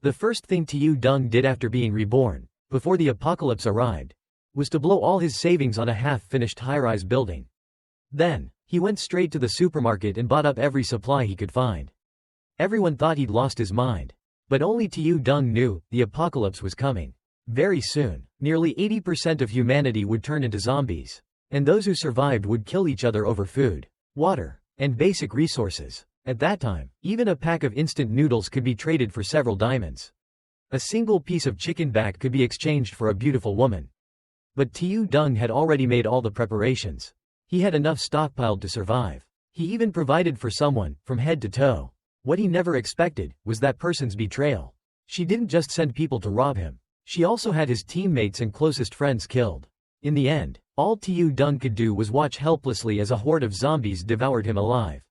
The first thing Tiu Dung did after being reborn, before the apocalypse arrived, was to blow all his savings on a half-finished high-rise building. Then, he went straight to the supermarket and bought up every supply he could find. Everyone thought he'd lost his mind. But only Tiu Dung knew the apocalypse was coming. Very soon, nearly 80% of humanity would turn into zombies. And those who survived would kill each other over food, water, and basic resources. At that time, even a pack of instant noodles could be traded for several diamonds. A single piece of chicken back could be exchanged for a beautiful woman. But Tiu Dung had already made all the preparations. He had enough stockpiled to survive. He even provided for someone, from head to toe. What he never expected was that person's betrayal. She didn't just send people to rob him. She also had his teammates and closest friends killed. In the end, all Tiu Dung could do was watch helplessly as a horde of zombies devoured him alive.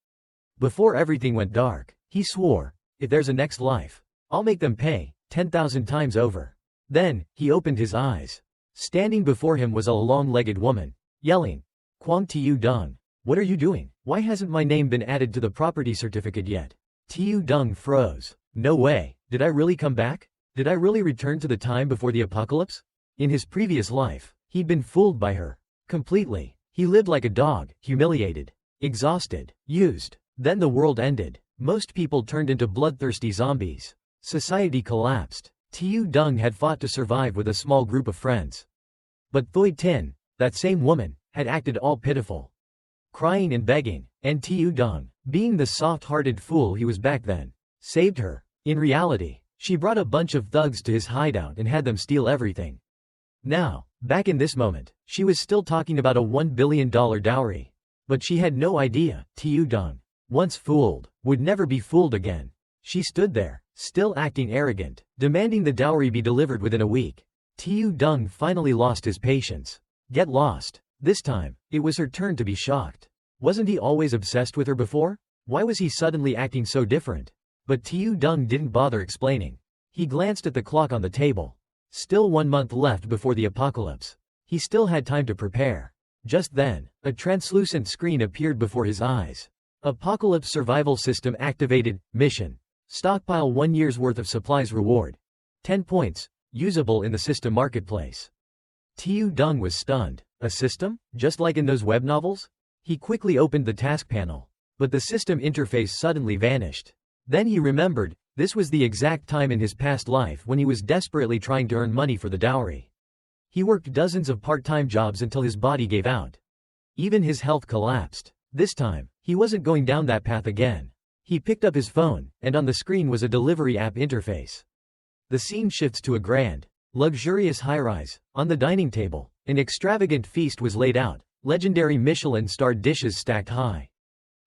Before everything went dark, he swore, if there's a next life, I'll make them pay, 10,000 times over. Then, he opened his eyes. Standing before him was a long-legged woman, yelling, "Kwang Tiu Dung, what are you doing? Why hasn't my name been added to the property certificate yet?" Tiu Dung froze. No way, did I really come back? Did I really return to the time before the apocalypse? In his previous life, he'd been fooled by her. Completely. He lived like a dog, humiliated, exhausted, used. Then the world ended. Most people turned into bloodthirsty zombies. Society collapsed. Tiu Dung had fought to survive with a small group of friends. But Thoi Tin, that same woman, had acted all pitiful. Crying and begging, and Tiu Dung, being the soft-hearted fool he was back then, saved her. In reality, she brought a bunch of thugs to his hideout and had them steal everything. Now, back in this moment, she was still talking about a $1 billion dowry. But she had no idea, Tiu Dung, once fooled, would never be fooled again. She stood there, still acting arrogant, demanding the dowry be delivered within a week. Tiu Dung finally lost his patience. Get lost. This time, it was her turn to be shocked. Wasn't he always obsessed with her before? Why was he suddenly acting so different? But Tiu Dung didn't bother explaining. He glanced at the clock on the table. Still 1 month left before the apocalypse. He still had time to prepare. Just then, a translucent screen appeared before his eyes. Apocalypse Survival System activated. Mission. Stockpile 1 year's worth of supplies reward. 10 points. Usable in the system marketplace. Tiu Dung was stunned. A system? Just like in those web novels? He quickly opened the task panel. But the system interface suddenly vanished. Then he remembered, this was the exact time in his past life when he was desperately trying to earn money for the dowry. He worked dozens of part-time jobs until his body gave out. Even his health collapsed. This time, he wasn't going down that path again. He picked up his phone, and on the screen was a delivery app interface. The scene shifts to a grand, luxurious high-rise. On the dining table, an extravagant feast was laid out, legendary Michelin-starred dishes stacked high.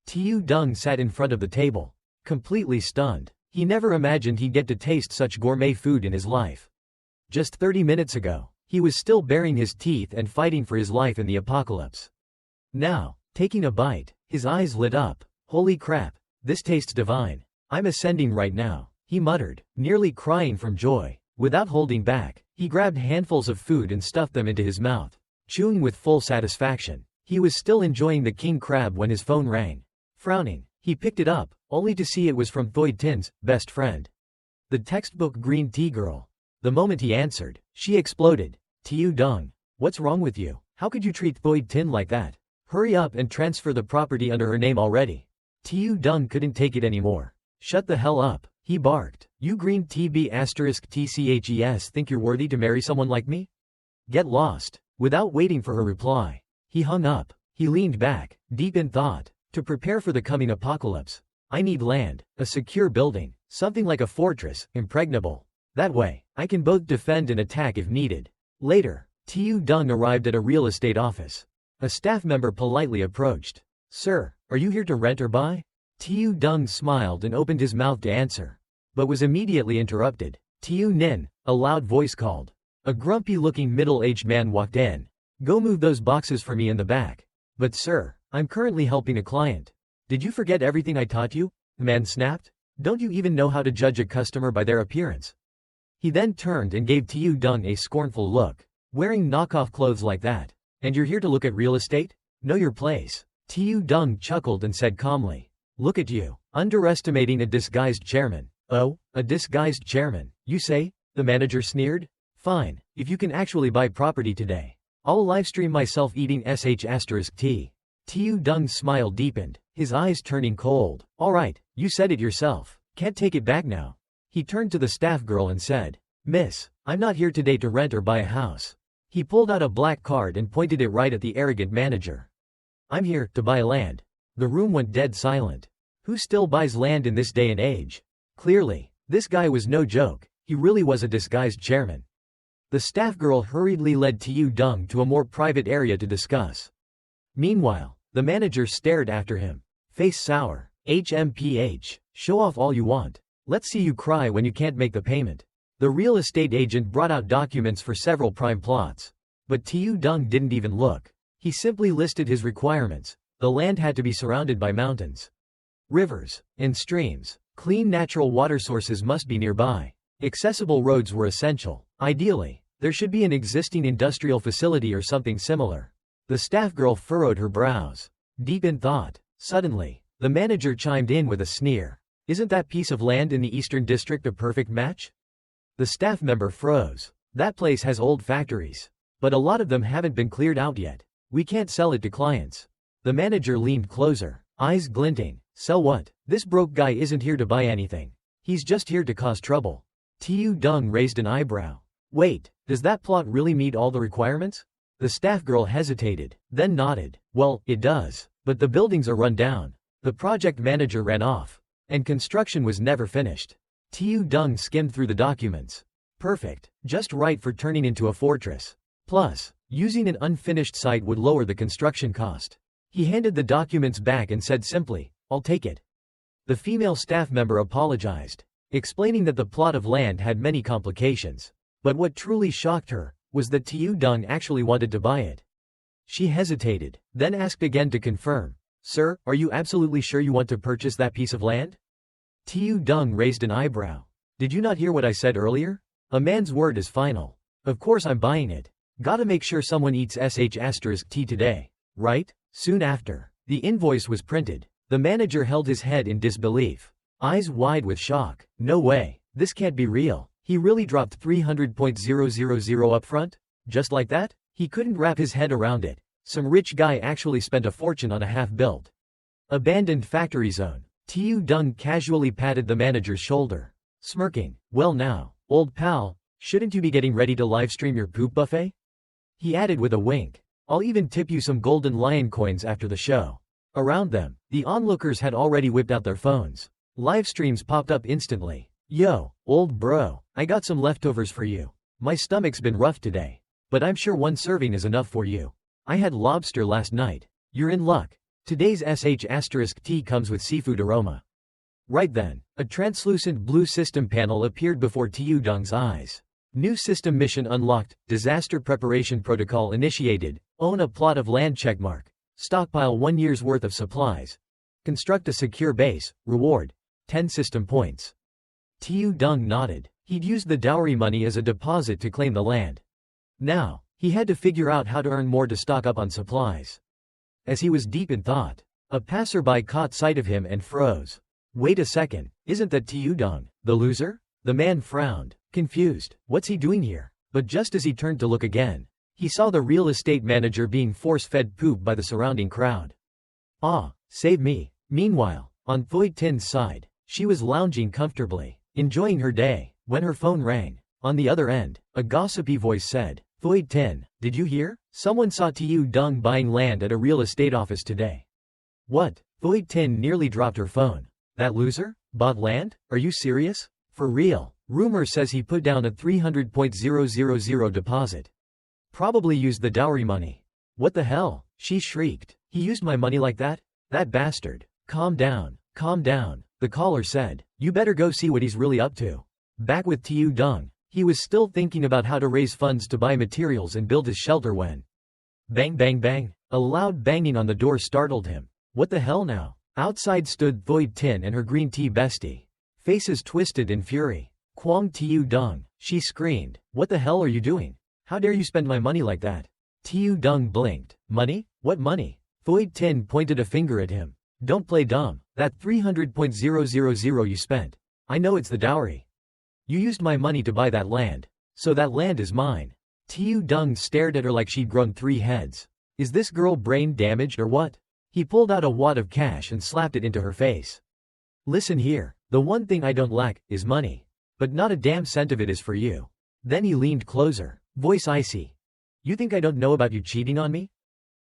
Tiu Dung sat in front of the table, completely stunned. He never imagined he'd get to taste such gourmet food in his life. Just 30 minutes ago, he was still baring his teeth and fighting for his life in the apocalypse. Now, taking a bite, his eyes lit up. Holy crap, this tastes divine. I'm ascending right now, he muttered, nearly crying from joy. Without holding back, he grabbed handfuls of food and stuffed them into his mouth, chewing with full satisfaction. He was still enjoying the king crab when his phone rang. Frowning, he picked it up, only to see it was from Thoi Tin's best friend, the textbook green tea girl. The moment he answered, she exploded. Tiu Dung, what's wrong with you? How could you treat Thoi Tin like that? Hurry up and transfer the property under her name already. Tiu Dung couldn't take it anymore. Shut the hell up, he barked. You green TB*TCHES think you're worthy to marry someone like me? Get lost. Without waiting for her reply, he hung up. He leaned back, deep in thought. To prepare for the coming apocalypse, I need land, a secure building, something like a fortress, impregnable. That way, I can both defend and attack if needed. Later, Tiu Dung arrived at a real estate office. A staff member politely approached. Sir, are you here to rent or buy? Tiu Dung smiled and opened his mouth to answer, but was immediately interrupted. Tiu Nin, a loud voice called. A grumpy-looking middle-aged man walked in. Go move those boxes for me in the back. But sir, I'm currently helping a client. Did you forget everything I taught you? The man snapped. Don't you even know how to judge a customer by their appearance? He then turned and gave Tiu Dung a scornful look. Wearing knockoff clothes like that, and you're here to look at real estate? Know your place. Tiu Dung chuckled and said calmly. Look at you, underestimating a disguised chairman. Oh, A disguised chairman, you say? The manager sneered. Fine, if you can actually buy property today. I'll livestream myself eating sh*t. Tiu Dung's smile deepened, his eyes turning cold. Alright, you said it yourself. Can't take it back now. He turned to the staff girl and said, Miss, I'm not here today to rent or buy a house. He pulled out a black card and pointed it right at the arrogant manager. I'm here to buy land. The room went dead silent. Who still buys land in this day and age? Clearly, this guy was no joke. He really was a disguised chairman. The staff girl hurriedly led Tiu Dung to a more private area to discuss. Meanwhile, the manager stared after him, face sour. HMPH, show off all you want. Let's see you cry when you can't make the payment. The real estate agent brought out documents for several prime plots. But Tiu Dung didn't even look. He simply listed his requirements. The land had to be surrounded by mountains, rivers, and streams. Clean natural water sources must be nearby. Accessible roads were essential. Ideally, there should be an existing industrial facility or something similar. The staff girl furrowed her brows, deep in thought. Suddenly, the manager chimed in with a sneer. Isn't that piece of land in the Eastern District a perfect match? The staff member froze. That place has old factories. But a lot of them haven't been cleared out yet. We can't sell it to clients. The manager leaned closer, eyes glinting. Sell what? This broke guy isn't here to buy anything. He's just here to cause trouble. Tiu Dung raised an eyebrow. Wait, does that plot really meet all the requirements? The staff girl hesitated, then nodded. Well, it does. But the buildings are run down. The project manager ran off. And construction was never finished. Tiu Dung skimmed through the documents. Perfect. Just right for turning into a fortress. Plus, using an unfinished site would lower the construction cost. He handed the documents back and said simply, I'll take it. The female staff member apologized, explaining that the plot of land had many complications. But what truly shocked her was that Tiu Dung actually wanted to buy it. She hesitated, then asked again to confirm. Sir, are you absolutely sure you want to purchase that piece of land? Tiu Dung raised an eyebrow. Did you not hear what I said earlier? A man's word is final. Of course I'm buying it. Gotta make sure someone eats sh*t today, right? Soon after, the invoice was printed. The manager held his head in disbelief, eyes wide with shock. No way, this can't be real. He really dropped 300,000 upfront? Just like that? He couldn't wrap his head around it. Some rich guy actually spent a fortune on a half-built, abandoned factory zone. Tiu Dung casually patted the manager's shoulder, smirking. Well now, old pal, shouldn't you be getting ready to livestream your poop buffet? He added with a wink. I'll even tip you some golden lion coins after the show. Around them, the onlookers had already whipped out their phones. Live streams popped up instantly. Yo, old bro, I got some leftovers for you. My stomach's been rough today. But I'm sure one serving is enough for you. I had lobster last night. You're in luck. Today's sh*t comes with seafood aroma. Right then, a translucent blue system panel appeared before Tiu Dung's eyes. New system mission unlocked, disaster preparation protocol initiated, own a plot of land checkmark, stockpile 1 year's worth of supplies, construct a secure base, reward, 10 system points. Tiu Dung nodded. He'd used the dowry money as a deposit to claim the land. Now, he had to figure out how to earn more to stock up on supplies. As he was deep in thought, a passerby caught sight of him and froze. Wait a second, isn't that Tiu Dung, the loser? The man frowned, confused. What's he doing here? But just as he turned to look again, he saw the real estate manager being force-fed poop by the surrounding crowd. Ah, save me. Meanwhile, on Thoi Tin's side, she was lounging comfortably, enjoying her day, when her phone rang. On the other end, a gossipy voice said, Thoi Tin, did you hear? Someone saw Tiu Dung buying land at a real estate office today. What? Thoi Tin nearly dropped her phone. That loser? Bought land? Are you serious? For real. Rumor says he put down a 300,000 deposit. Probably used the dowry money. What the hell? She shrieked. He used my money like that? That bastard. Calm down. Calm down. The caller said. You better go see what he's really up to. Back with Tiu Dung, he was still thinking about how to raise funds to buy materials and build his shelter when bang bang bang. A loud banging on the door startled him. What the hell now? Outside stood Thoi Tin and her green tea bestie. Faces twisted in fury. Quang Tiu Dung, she screamed. What the hell are you doing? How dare you spend my money like that? Tiu Dung blinked. Money? What money? Thoi Tin pointed a finger at him. Don't play dumb. That 300,000 you spent. I know it's the dowry. You used my money to buy that land. So that land is mine. Tiu Dung stared at her like she'd grown 3 heads. Is this girl brain damaged or what? He pulled out a wad of cash and slapped it into her face. Listen here, the one thing I don't lack is money. But not a damn cent of it is for you. Then he leaned closer, voice icy. You think I don't know about you cheating on me?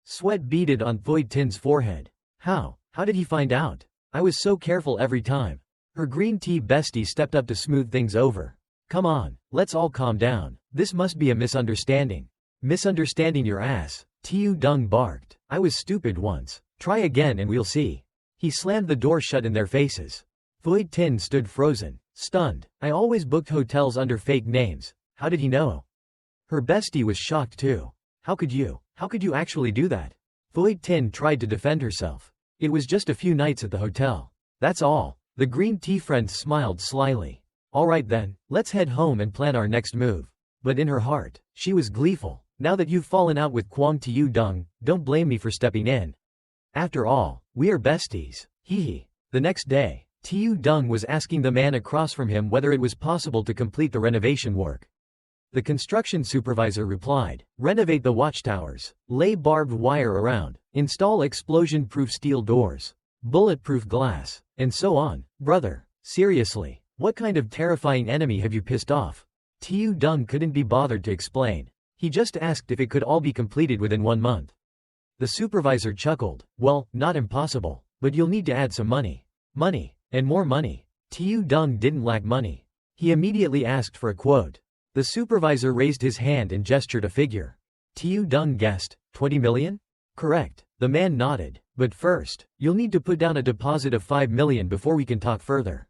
Sweat beaded on Thoy Tin's forehead. How did he find out? I was so careful every time. Her green tea bestie stepped up to smooth things over. Come on, let's all calm down. This must be a misunderstanding. Misunderstanding your ass, Tiu Dung barked. I was stupid once. Try again and we'll see. He slammed the door shut in their faces. Thoy Tin stood frozen, stunned. I always booked hotels under fake names. How did he know? Her bestie was shocked too. How could you actually do that? Thoy Tin tried to defend herself. It was just a few nights at the hotel. That's all. The green tea friend smiled slyly. Alright then, let's head home and plan our next move. But in her heart, she was gleeful. Now that you've fallen out with Kwang Tiu Dung, don't blame me for stepping in. After all, we are besties. Hee hee. The next day, Tiu Dung was asking the man across from him whether it was possible to complete the renovation work. The construction supervisor replied, renovate the watchtowers, lay barbed wire around, install explosion-proof steel doors, bulletproof glass, and so on. Brother, seriously, what kind of terrifying enemy have you pissed off? Tiu Dung couldn't be bothered to explain. He just asked if it could all be completed within 1 month. The supervisor chuckled, well, not impossible, but you'll need to add some money. Money, and more money. Tiu Dung didn't lack money. He immediately asked for a quote. The supervisor raised his hand and gestured a figure. Tiu Dung guessed, 20 million? Correct. The man nodded. But first, you'll need to put down a deposit of 5 million before we can talk further.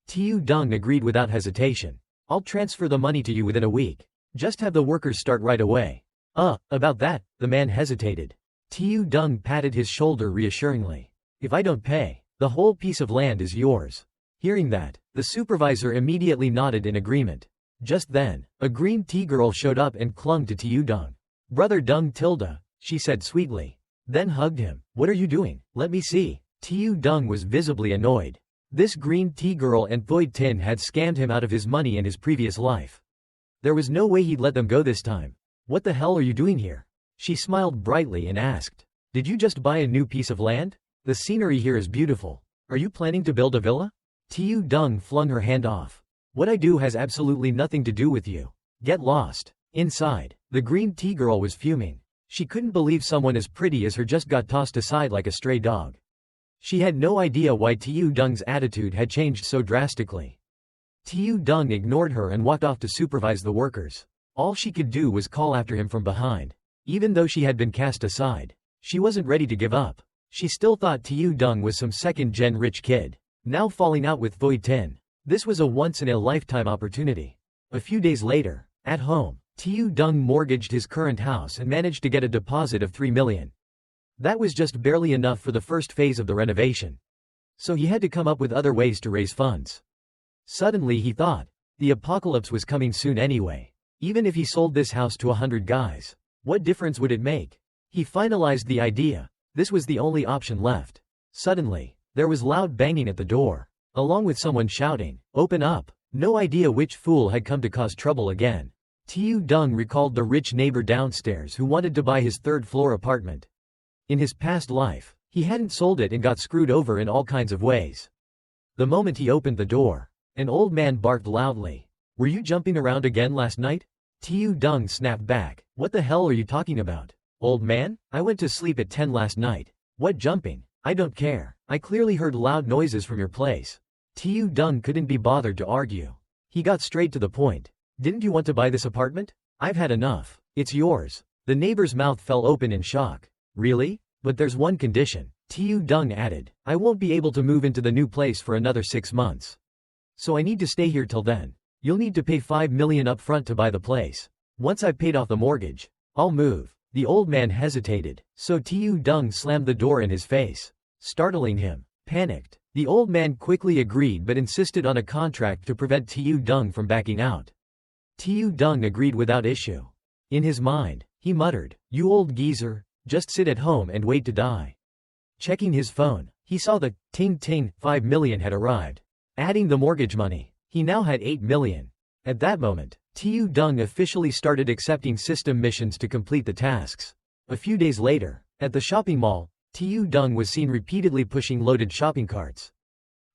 Tiu Dung agreed without hesitation. I'll transfer the money to you within a week. Just have the workers start right away. About that, the man hesitated. Tiu Dung patted his shoulder reassuringly. If I don't pay, the whole piece of land is yours. Hearing that, the supervisor immediately nodded in agreement. Just then, a green tea girl showed up and clung to Tiu Dung. Brother Dung Tilda, she said sweetly. Then hugged him. What are you doing? Let me see. Tiu Dung was visibly annoyed. This green tea girl and Thoy Tin had scammed him out of his money in his previous life. There was no way he'd let them go this time. What the hell are you doing here? She smiled brightly and asked. Did you just buy a new piece of land? The scenery here is beautiful. Are you planning to build a villa? Tiu Dung flung her hand off. What I do has absolutely nothing to do with you. Get lost. Inside, the green tea girl was fuming. She couldn't believe someone as pretty as her just got tossed aside like a stray dog. She had no idea why Tiu Dung's attitude had changed so drastically. Tiu Dung ignored her and walked off to supervise the workers. All she could do was call after him from behind. Even though she had been cast aside, she wasn't ready to give up. She still thought Tiu Dung was some second-gen rich kid, now falling out with Thoy Tin. This was a once-in-a-lifetime opportunity. A few days later, at home, Tiu Dung mortgaged his current house and managed to get a deposit of 3 million. That was just barely enough for the first phase of the renovation. So he had to come up with other ways to raise funds. Suddenly he thought, the apocalypse was coming soon anyway. Even if he sold this house to 100 guys, what difference would it make? He finalized the idea. This was the only option left. Suddenly, there was loud banging at the door, along with someone shouting, "Open up!" No idea which fool had come to cause trouble again. Tiu Dung recalled the rich neighbor downstairs who wanted to buy his third-floor apartment. In his past life, he hadn't sold it and got screwed over in all kinds of ways. The moment he opened the door, an old man barked loudly. "Were you jumping around again last night?" Tiu Dung snapped back. "What the hell are you talking about? Old man, I went to sleep at 10 last night. What jumping? I don't care. I clearly heard loud noises from your place." Tiu Dung couldn't be bothered to argue. He got straight to the point. "Didn't you want to buy this apartment? I've had enough. It's yours." The neighbor's mouth fell open in shock. "Really? But there's one condition," Tiu Dung added. "I won't be able to move into the new place for another 6 months. So I need to stay here till then. You'll need to pay 5 million up front to buy the place. Once I've paid off the mortgage, I'll move." The old man hesitated, so Tiu Dung slammed the door in his face, startling him. Panicked, the old man quickly agreed but insisted on a contract to prevent Tiu Dung from backing out. Tiu Dung agreed without issue. In his mind, he muttered, "You old geezer, just sit at home and wait to die." Checking his phone, he saw the ting-ting 5 million had arrived. Adding the mortgage money, He now had 8 million. At that moment, Tiu Dung officially started accepting system missions to complete the tasks. A few days later, at the shopping mall, Tiu Dung was seen repeatedly pushing loaded shopping carts.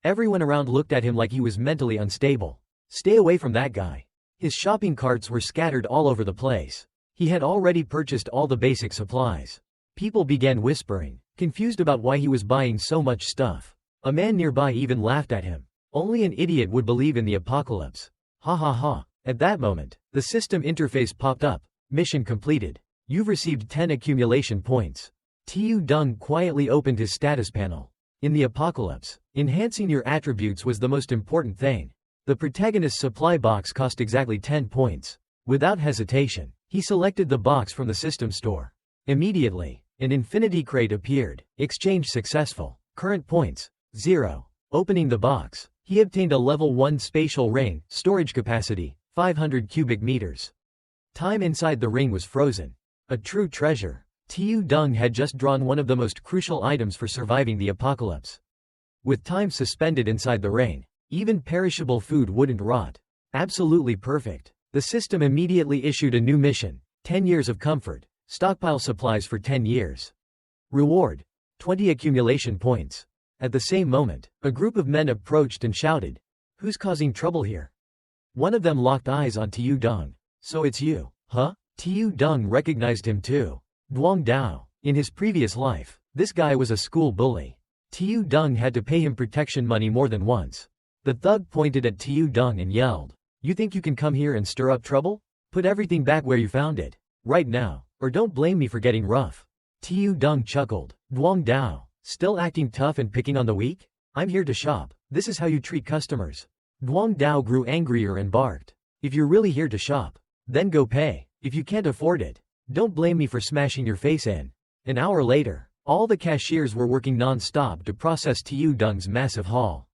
Everyone around looked at him like he was mentally unstable. Stay away from that guy. His shopping carts were scattered all over the place. He had already purchased all the basic supplies. People began whispering, confused about why he was buying so much stuff. A man nearby even laughed at him. Only an idiot would believe in the apocalypse. Ha ha ha. At that moment, the system interface popped up. Mission completed. You've received 10 accumulation points. Tiu Dung quietly opened his status panel. In the apocalypse, enhancing your attributes was the most important thing. The protagonist's supply box cost exactly 10 points. Without hesitation, he selected the box from the system store. Immediately, an infinity crate appeared. Exchange successful. Current points, 0. Opening the box, he obtained a level 1 spatial ring, storage capacity, 500 cubic meters. Time inside the ring was frozen. A true treasure. Tiu Dung had just drawn one of the most crucial items for surviving the apocalypse. With time suspended inside the ring, even perishable food wouldn't rot. Absolutely perfect. The system immediately issued a new mission, 10 years of comfort, stockpile supplies for 10 years. Reward, 20 accumulation points. At the same moment, a group of men approached and shouted, "Who's causing trouble here?" One of them locked eyes on Tiu Dung. "So it's you, huh?" Tiu Dung recognized him too. Duong Dao. In his previous life, this guy was a school bully. Tiu Dung had to pay him protection money more than once. The thug pointed at Tiu Dung and yelled, "You think you can come here and stir up trouble? Put everything back where you found it. Right now, or don't blame me for getting rough." Tiu Dung chuckled. Duong Dao, still acting tough and picking on the weak? I'm here to shop. This is how you treat customers. Duong Dao grew angrier and barked. If you're really here to shop, then go pay. If you can't afford it, don't blame me for smashing your face in. An hour later, all the cashiers were working non-stop to process Tiu Dung's massive haul.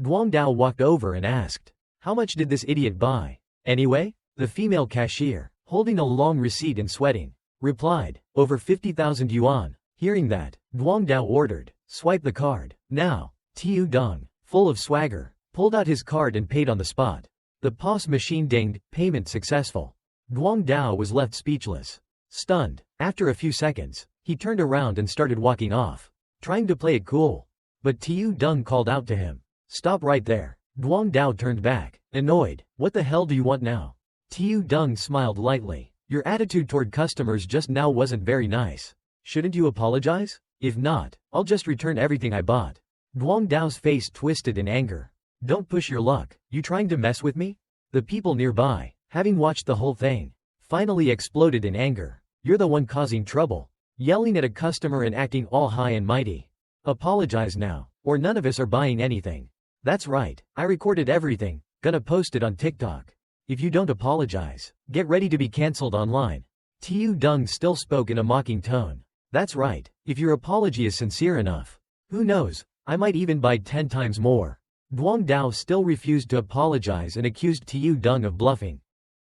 Duong Dao walked over and asked, "How much did this idiot buy?" "Anyway?" The female cashier, holding a long receipt and sweating, replied, "Over 50,000 yuan." Hearing that, Duong Dao ordered, "Swipe the card." Now, Tiu Dung, full of swagger, pulled out his card and paid on the spot. The POS machine dinged, "Payment successful." Duong Dao was left speechless. Stunned, after a few seconds, he turned around and started walking off, trying to play it cool. But Tiu Dung called out to him, "Stop right there." Duong Dao turned back, annoyed. "What the hell do you want now?" Tiu Dung smiled lightly. "Your attitude toward customers just now wasn't very nice. Shouldn't you apologize? If not, I'll just return everything I bought." Duong Dao's face twisted in anger. "Don't push your luck. You trying to mess with me?" The people nearby, having watched the whole thing, finally exploded in anger. "You're the one causing trouble. Yelling at a customer and acting all high and mighty. Apologize now, or none of us are buying anything." "That's right, I recorded everything, gonna post it on TikTok. If you don't apologize, get ready to be cancelled online." Tiu Dung still spoke in a mocking tone. "That's right, if your apology is sincere enough, who knows, I might even buy 10 times more." Duong Dao still refused to apologize and accused Tiu Dung of bluffing.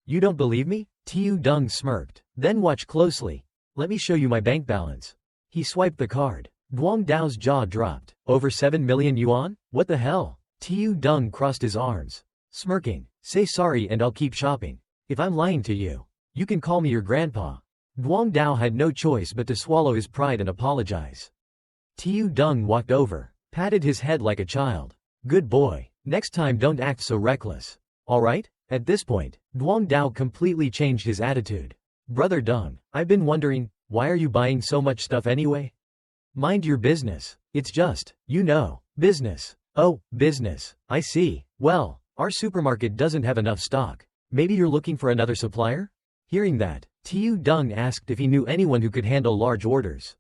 "You don't believe me?" Tiu Dung smirked. "Then watch closely. Let me show you my bank balance." He swiped the card. Duong Dao's jaw dropped. "Over 7 million yuan? What the hell?" Tiu Dung crossed his arms, smirking. "Say sorry and I'll keep shopping. If I'm lying to you, you can call me your grandpa." Duong Dao had no choice but to swallow his pride and apologize. Tiu Dung walked over, patted his head like a child. "Good boy. Next time don't act so reckless. Alright?" At this point, Duong Dao completely changed his attitude. "Brother Dung, I've been wondering, why are you buying so much stuff anyway? Mind your business. It's just, business." "Oh, business. I see. Well, our supermarket doesn't have enough stock. Maybe you're looking for another supplier?" Hearing that, Tiu Dung asked if he knew anyone who could handle large orders.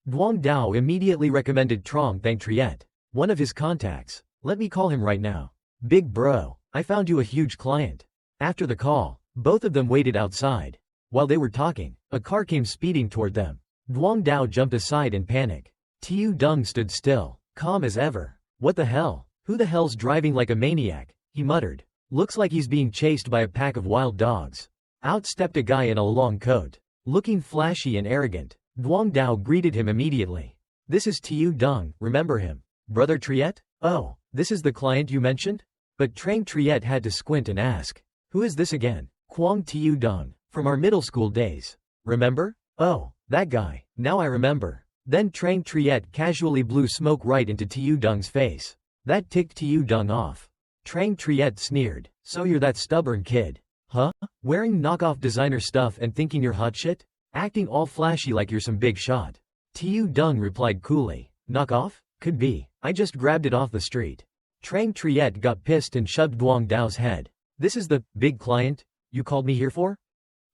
Duong Dao immediately recommended Trong Thang Triet, one of his contacts. "Let me call him right now. Big bro, I found you a huge client." After the call, both of them waited outside. While they were talking, a car came speeding toward them. Duong Dao jumped aside in panic. Tiu Dung stood still, calm as ever. "What the hell? Who the hell's driving like a maniac?" he muttered. "Looks like he's being chased by a pack of wild dogs." Out stepped a guy in a long coat. Looking flashy and arrogant, Duong Dao greeted him immediately. "This is Tiu Dung, remember him? Brother Triet? Oh, this is the client you mentioned? But Trang Triet had to squint and ask, "Who is this again?" "Kwang Tiu Dong, from our middle school days. Remember?" "Oh, that guy, now I remember." Then Trang Triet casually blew smoke right into Tiu Dong's face. That ticked Tiu Dong off. Trang Triet sneered, "So you're that stubborn kid, huh? Wearing knockoff designer stuff and thinking you're hot shit? Acting all flashy like you're some big shot." Tiu Dong replied coolly, "Knockoff? Could be. I just grabbed it off the street." Trang Triet got pissed and shoved Duong Dao's head. "This is the big client you called me here for?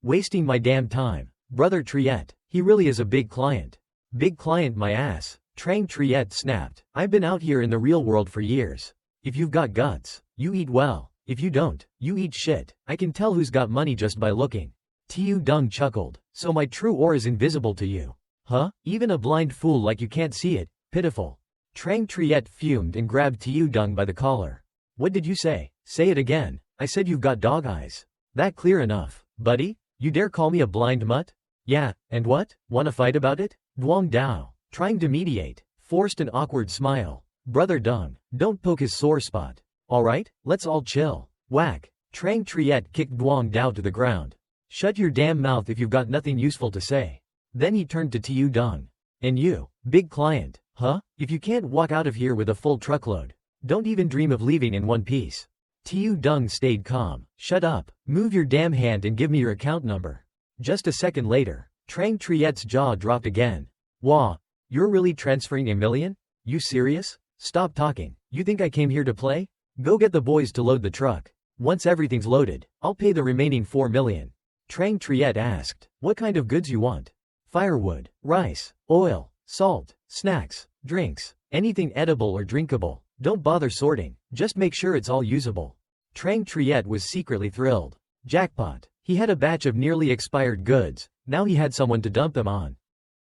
Wasting my damn time. Brother Triet, he really is a big client." "Big client my ass," Trang Triet snapped. "I've been out here in the real world for years. If you've got guts, you eat well. If you don't, you eat shit. I can tell who's got money just by looking." Tiu Dong chuckled. "So my true aura is invisible to you? Huh? Even a blind fool like you can't see it? Pitiful." Trang Triet fumed and grabbed Tiu Dong by the collar. "What did you say? Say it again." "I said you've got dog eyes. That clear enough, buddy? You dare call me a blind mutt?" "Yeah, and what? Wanna fight about it?" Duong Dao, trying to mediate, forced an awkward smile. "Brother Dong, don't poke his sore spot. Alright, let's all chill." Whack. Trang Triet kicked Duong Dao to the ground. "Shut your damn mouth if you've got nothing useful to say." Then he turned to Tiu Dong. "And you, big client, huh? If you can't walk out of here with a full truckload, don't even dream of leaving in one piece." Tiu Dong stayed calm. "Shut up, move your damn hand and give me your account number." Just a second later, Trang Triet's jaw dropped again. "Wah, you're really transferring $1 million? You serious? Stop talking. You think I came here to play? Go get the boys to load the truck. Once everything's loaded, I'll pay the remaining $4 million. Trang Triet asked, "What kind of goods you want?" "Firewood, rice, oil, salt, snacks, drinks, anything edible or drinkable. Don't bother sorting, just make sure it's all usable." Trang Triet was secretly thrilled. Jackpot. He had a batch of nearly expired goods, now he had someone to dump them on.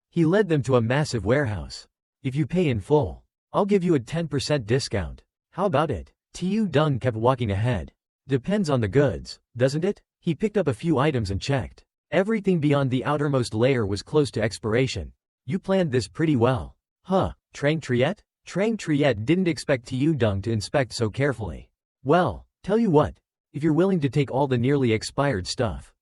He led them to a massive warehouse. "If you pay in full, I'll give you a 10% discount. How about it?" Tiu Dong kept walking ahead. "Depends on the goods, doesn't it?" He picked up a few items and checked. Everything beyond the outermost layer was close to expiration. "You planned this pretty well. Huh, Trang Triet?" Trang Triet didn't expect Tiu Dong to inspect so carefully. "Well, tell you what, if you're willing to take all the nearly expired stuff,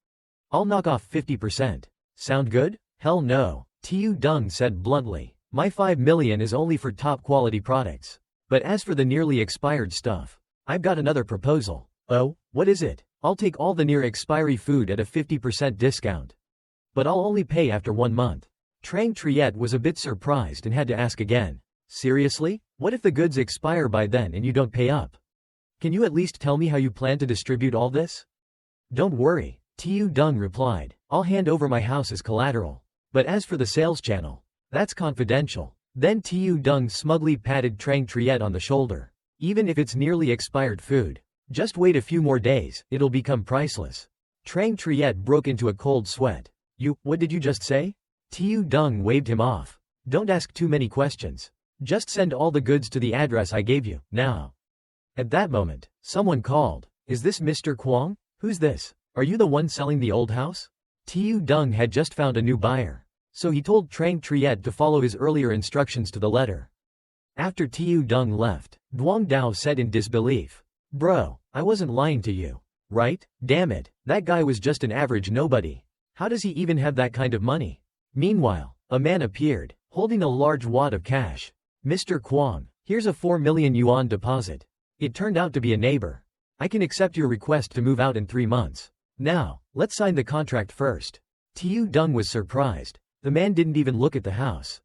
I'll knock off 50%. Sound good?" "Hell no," Tiu Dong said bluntly. "My $5 million is only for top quality products. But as for the nearly expired stuff, I've got another proposal." "Oh, what is it?" "I'll take all the near expiry food at a 50% discount. But I'll only pay after 1 month." Trang Triet was a bit surprised and had to ask again. "Seriously? What if the goods expire by then and you don't pay up? Can you at least tell me how you plan to distribute all this?" "Don't worry," Tiu Dong replied. "I'll hand over my house as collateral. But as for the sales channel, that's confidential." Then Tiu Dong smugly patted Trang Triet on the shoulder. "Even if it's nearly expired food, just wait a few more days, it'll become priceless." Trang Triet broke into a cold sweat. What did you just say?" Tiu Dong waved him off. "Don't ask too many questions. Just send all the goods to the address I gave you, now." At that moment, someone called. "Is this Mr. Kwang? Who's this? Are you the one selling the old house?" Tiu Dong had just found a new buyer, so he told Trang Triet to follow his earlier instructions to the letter. After Tiu Dong left, Duong Dao said in disbelief, "Bro, I wasn't lying to you, right? Damn it, that guy was just an average nobody. How does he even have that kind of money?" Meanwhile, a man appeared, holding a large wad of cash. "Mr. Kwang, here's a 4 million yuan deposit. It turned out to be a neighbor. I can accept your request to move out in 3 months. Now, let's sign the contract first." Tiu Dong was surprised. The man didn't even look at the house.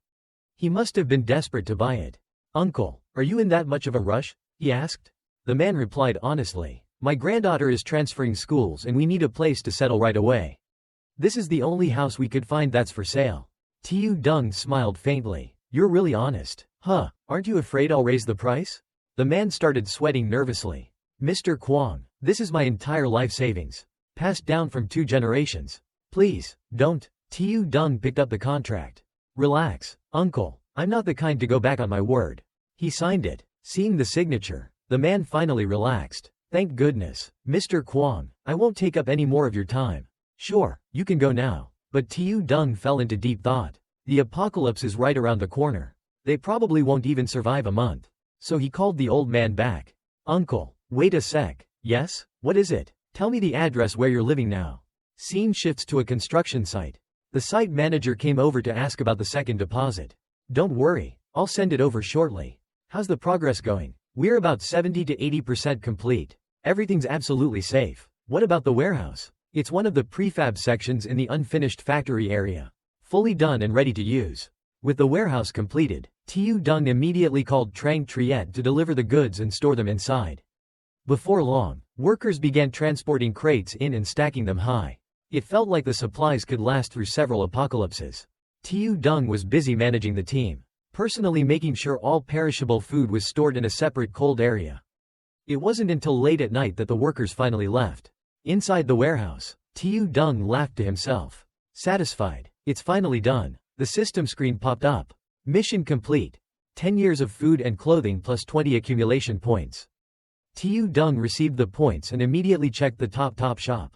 He must have been desperate to buy it. "Uncle, are you in that much of a rush?" he asked. The man replied honestly, "My granddaughter is transferring schools and we need a place to settle right away. This is the only house we could find that's for sale." Tiu Dong smiled faintly. "You're really honest. Huh, aren't you afraid I'll raise the price?" The man started sweating nervously. "Mr. Kwang, this is my entire life savings, passed down from 2 generations. Please, don't." Tiu Dong picked up the contract. "Relax, uncle, I'm not the kind to go back on my word." He signed it. Seeing the signature, the man finally relaxed. "Thank goodness, Mr. Kwang, I won't take up any more of your time. Sure, you can go now." But Tiu Dong fell into deep thought. The apocalypse is right around the corner. They probably won't even survive a month. So he called the old man back. "Uncle, Wait a sec. Yes? What is it? Tell me the address where you're living now. Scene shifts to a construction site. The site manager came over to ask about the second deposit. Don't worry, I'll send it over shortly. How's the progress going? We're about 70 to 80% complete. Everything's absolutely safe. What about the warehouse? It's one of the prefab sections in the unfinished factory area. Fully done and ready to use. With the warehouse completed, Tiu Dung immediately called Trang Triet to deliver the goods and store them inside. Before long, workers began transporting crates in and stacking them high. It felt like the supplies could last through several apocalypses. Tiu Dung was busy managing the team, personally making sure all perishable food was stored in a separate cold area. It wasn't until late at night that the workers finally left. Inside the warehouse, Tiu Dung laughed to himself. Satisfied, it's finally done. The system screen popped up. Mission complete. 10 years of food and clothing plus 20 accumulation points. Tiu Dung received the points and immediately checked the top shop.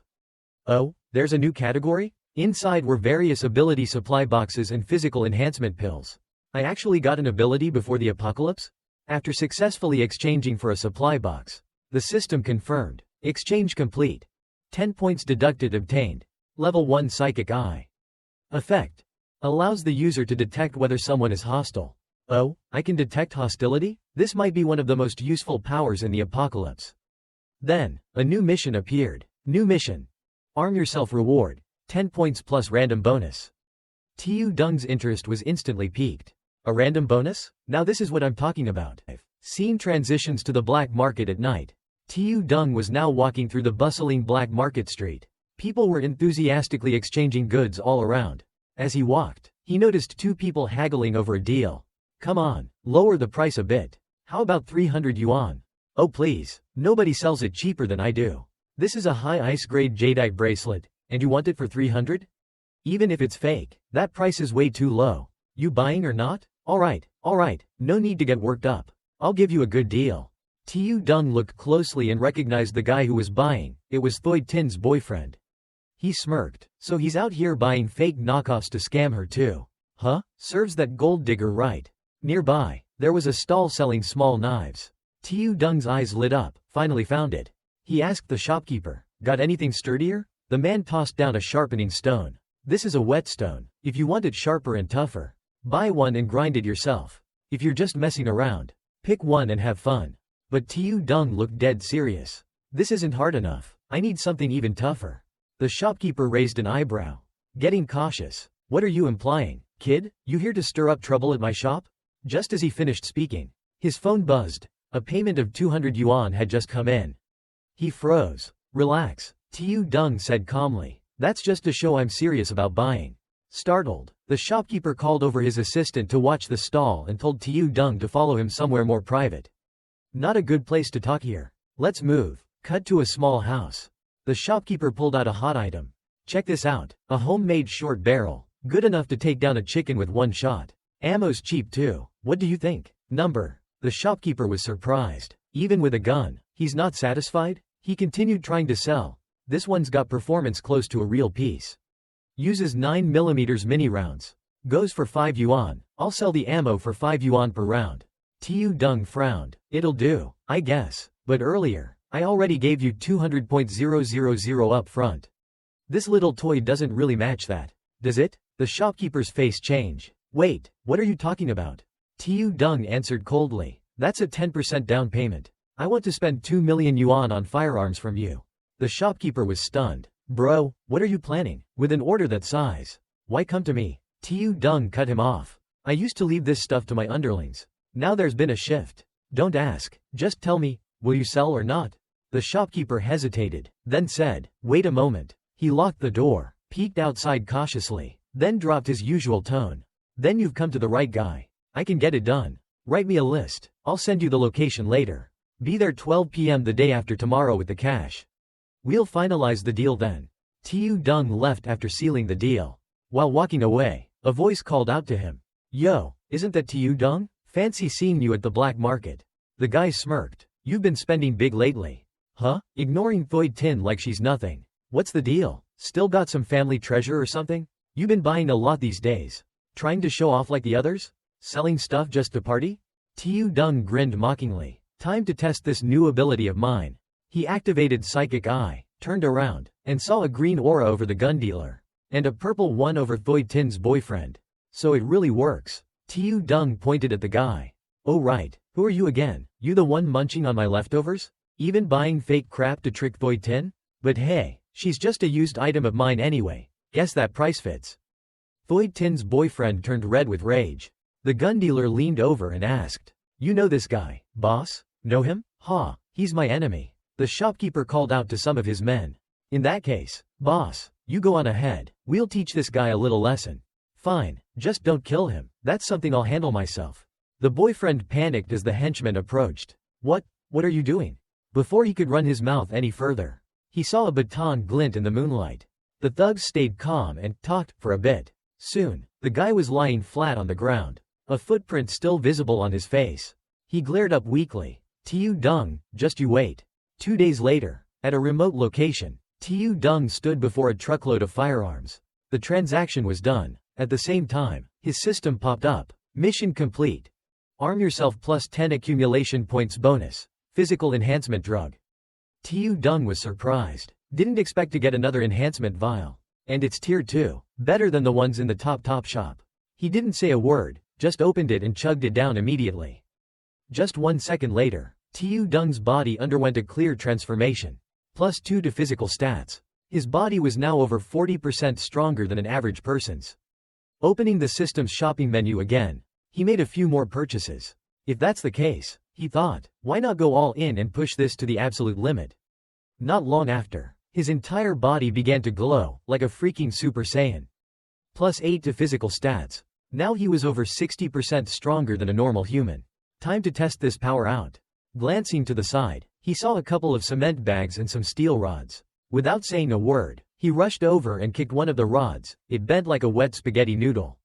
Oh, there's a new category? Inside were various ability supply boxes and physical enhancement pills. I actually got an ability before the apocalypse? After successfully exchanging for a supply box, the system confirmed. Exchange complete. 10 points deducted obtained. Level 1 Psychic Eye. Effect. Allows the user to detect whether someone is hostile. Oh, I can detect hostility? This might be one of the most useful powers in the apocalypse. Then, a new mission appeared. New mission. Arm yourself reward. 10 points plus random bonus. Tiu Dung's interest was instantly piqued. A random bonus? Now this is what I'm talking about. Scene transitions to the black market at night. Tiu Dung was now walking through the bustling black market street. People were enthusiastically exchanging goods all around. As he walked, he noticed two people haggling over a deal. Come on, lower the price a bit. How about 300 yuan? Oh please, nobody sells it cheaper than I do. This is a high ice grade jadeite bracelet, and you want it for 300? Even if it's fake, that price is way too low. You buying or not? Alright, no need to get worked up. I'll give you a good deal. Tiu Dung looked closely and recognized the guy who was buying. It was Thoi Tin's boyfriend. He smirked. So he's out here buying fake knockoffs to scam her too. Huh? Serves that gold digger right. Nearby, there was a stall selling small knives. Tiu Dung's eyes lit up. Finally found it. He asked the shopkeeper, got anything sturdier? The man tossed down a sharpening stone. This is a whetstone. If you want it sharper and tougher, buy one and grind it yourself. If you're just messing around, pick one and have fun. But Tiu Dung looked dead serious. This isn't hard enough. I need something even tougher. The shopkeeper raised an eyebrow. Getting cautious. What are you implying, kid? You here to stir up trouble at my shop? Just as he finished speaking, his phone buzzed. A payment of 200 yuan had just come in. He froze. Relax, Tiu Dung said calmly. That's just to show I'm serious about buying. Startled, the shopkeeper called over his assistant to watch the stall and told Tiu Dung to follow him somewhere more private. Not a good place to talk here. Let's move. Cut to a small house. The shopkeeper pulled out a hot item. Check this out, a homemade short barrel. Good enough to take down a chicken with one shot. Ammo's cheap too. What do you think? Number. The shopkeeper was surprised. Even with a gun, he's not satisfied? He continued trying to sell. This one's got performance close to a real piece. Uses 9mm mini rounds. Goes for 5 yuan. I'll sell the ammo for 5 yuan per round. Tiu Dung frowned. It'll do, I guess. But earlier, I already gave you 200.000 up front. This little toy doesn't really match that. Does it? The shopkeeper's face changed. Wait, what are you talking about? Tiu Dung answered coldly. That's a 10% down payment. I want to spend 2 million yuan on firearms from you. The shopkeeper was stunned. Bro, what are you planning? With an order that size? Why come to me? Tiu Dung cut him off. I used to leave this stuff to my underlings. Now there's been a shift. Don't ask, just tell me, will you sell or not? The shopkeeper hesitated, then said, wait a moment. He locked the door, peeked outside cautiously, then dropped his usual tone. Then you've come to the right guy. I can get it done. Write me a list. I'll send you the location later. Be there 12 p.m. the day after tomorrow with the cash. We'll finalize the deal then. Tiu Dung left after sealing the deal. While walking away, a voice called out to him. Yo, isn't that Tiu Dung? Fancy seeing you at the black market. The guy smirked. You've been spending big lately. Huh? Ignoring Thoi Tin like she's nothing. What's the deal? Still got some family treasure or something? You've been buying a lot these days. Trying to show off like the others? Selling stuff just to party? Tiu Dung grinned mockingly. Time to test this new ability of mine. He activated Psychic Eye, turned around, and saw a green aura over the gun dealer, and a purple one over Thoi Tin's boyfriend. So it really works. Tiu Dung pointed at the guy. Oh right, who are you again? You the one munching on my leftovers? Even buying fake crap to trick Thoi Tin? But hey, she's just a used item of mine anyway. Guess that price fits. Thoi Tin's boyfriend turned red with rage. The gun dealer leaned over and asked, "You know this guy, boss? Know him? Ha, he's my enemy." The shopkeeper called out to some of his men. "In that case, boss, you go on ahead. We'll teach this guy a little lesson." "Fine, just don't kill him. That's something I'll handle myself." The boyfriend panicked as the henchman approached. What are you doing?" Before he could run his mouth any further, he saw a baton glint in the moonlight. The thugs stayed calm and talked for a bit. Soon, the guy was lying flat on the ground, a footprint still visible on his face. He glared up weakly. "Tiu Dung, just you wait." 2 days later, at a remote location, Tiu Dung stood before a truckload of firearms. The transaction was done. At the same time, his system popped up. Mission complete. Arm yourself plus 10 accumulation points bonus. Physical enhancement drug. Tiu Dung was surprised. Didn't expect to get another enhancement vial. And it's tier 2, better than the ones in the top shop. He didn't say a word, just opened it and chugged it down immediately. Just 1 second later, Tiu Dung's body underwent a clear transformation. Plus 2 to physical stats. His body was now over 40% stronger than an average person's. Opening the system's shopping menu again, he made a few more purchases. If that's the case, he thought, why not go all in and push this to the absolute limit? Not long after, his entire body began to glow, like a freaking Super Saiyan. Plus 8 to physical stats. Now he was over 60% stronger than a normal human. Time to test this power out. Glancing to the side, he saw a couple of cement bags and some steel rods. Without saying a word, he rushed over and kicked one of the rods. It bent like a wet spaghetti noodle.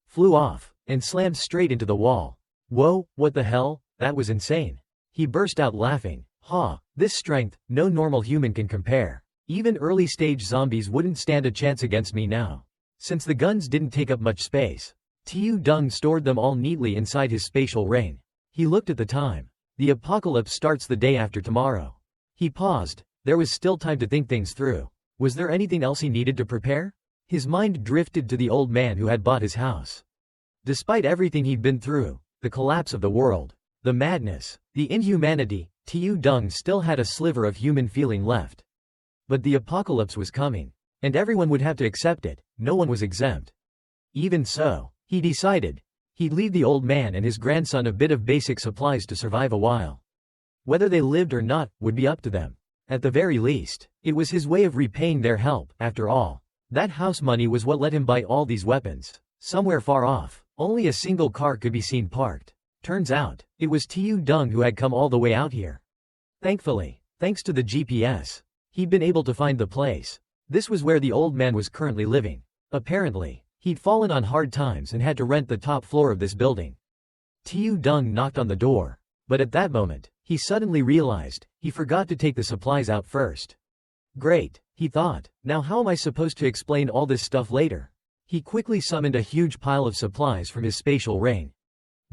Flew off, and slammed straight into the wall. Whoa, what the hell? That was insane. He burst out laughing. Ha, this strength, no normal human can compare. Even early-stage zombies wouldn't stand a chance against me now. Since the guns didn't take up much space, Tiu Dung stored them all neatly inside his spatial ring. He looked at the time. The apocalypse starts the day after tomorrow. He paused. There was still time to think things through. Was there anything else he needed to prepare? His mind drifted to the old man who had bought his house. Despite everything he'd been through, the collapse of the world, the madness, the inhumanity, Tiu Dung still had a sliver of human feeling left. But the apocalypse was coming, and everyone would have to accept it. No one was exempt. Even so, he decided, he'd leave the old man and his grandson a bit of basic supplies to survive a while. Whether they lived or not would be up to them. At the very least, it was his way of repaying their help. After all, that house money was what let him buy all these weapons. Somewhere far off, only a single car could be seen parked. Turns out, it was Tiu Dung who had come all the way out here. Thankfully, thanks to the GPS, he'd been able to find the place. This was where the old man was currently living. Apparently, he'd fallen on hard times and had to rent the top floor of this building. Tiu Dung knocked on the door, but at that moment, he suddenly realized he forgot to take the supplies out first. Great, he thought, now how am I supposed to explain all this stuff later? He quickly summoned a huge pile of supplies from his spatial ring.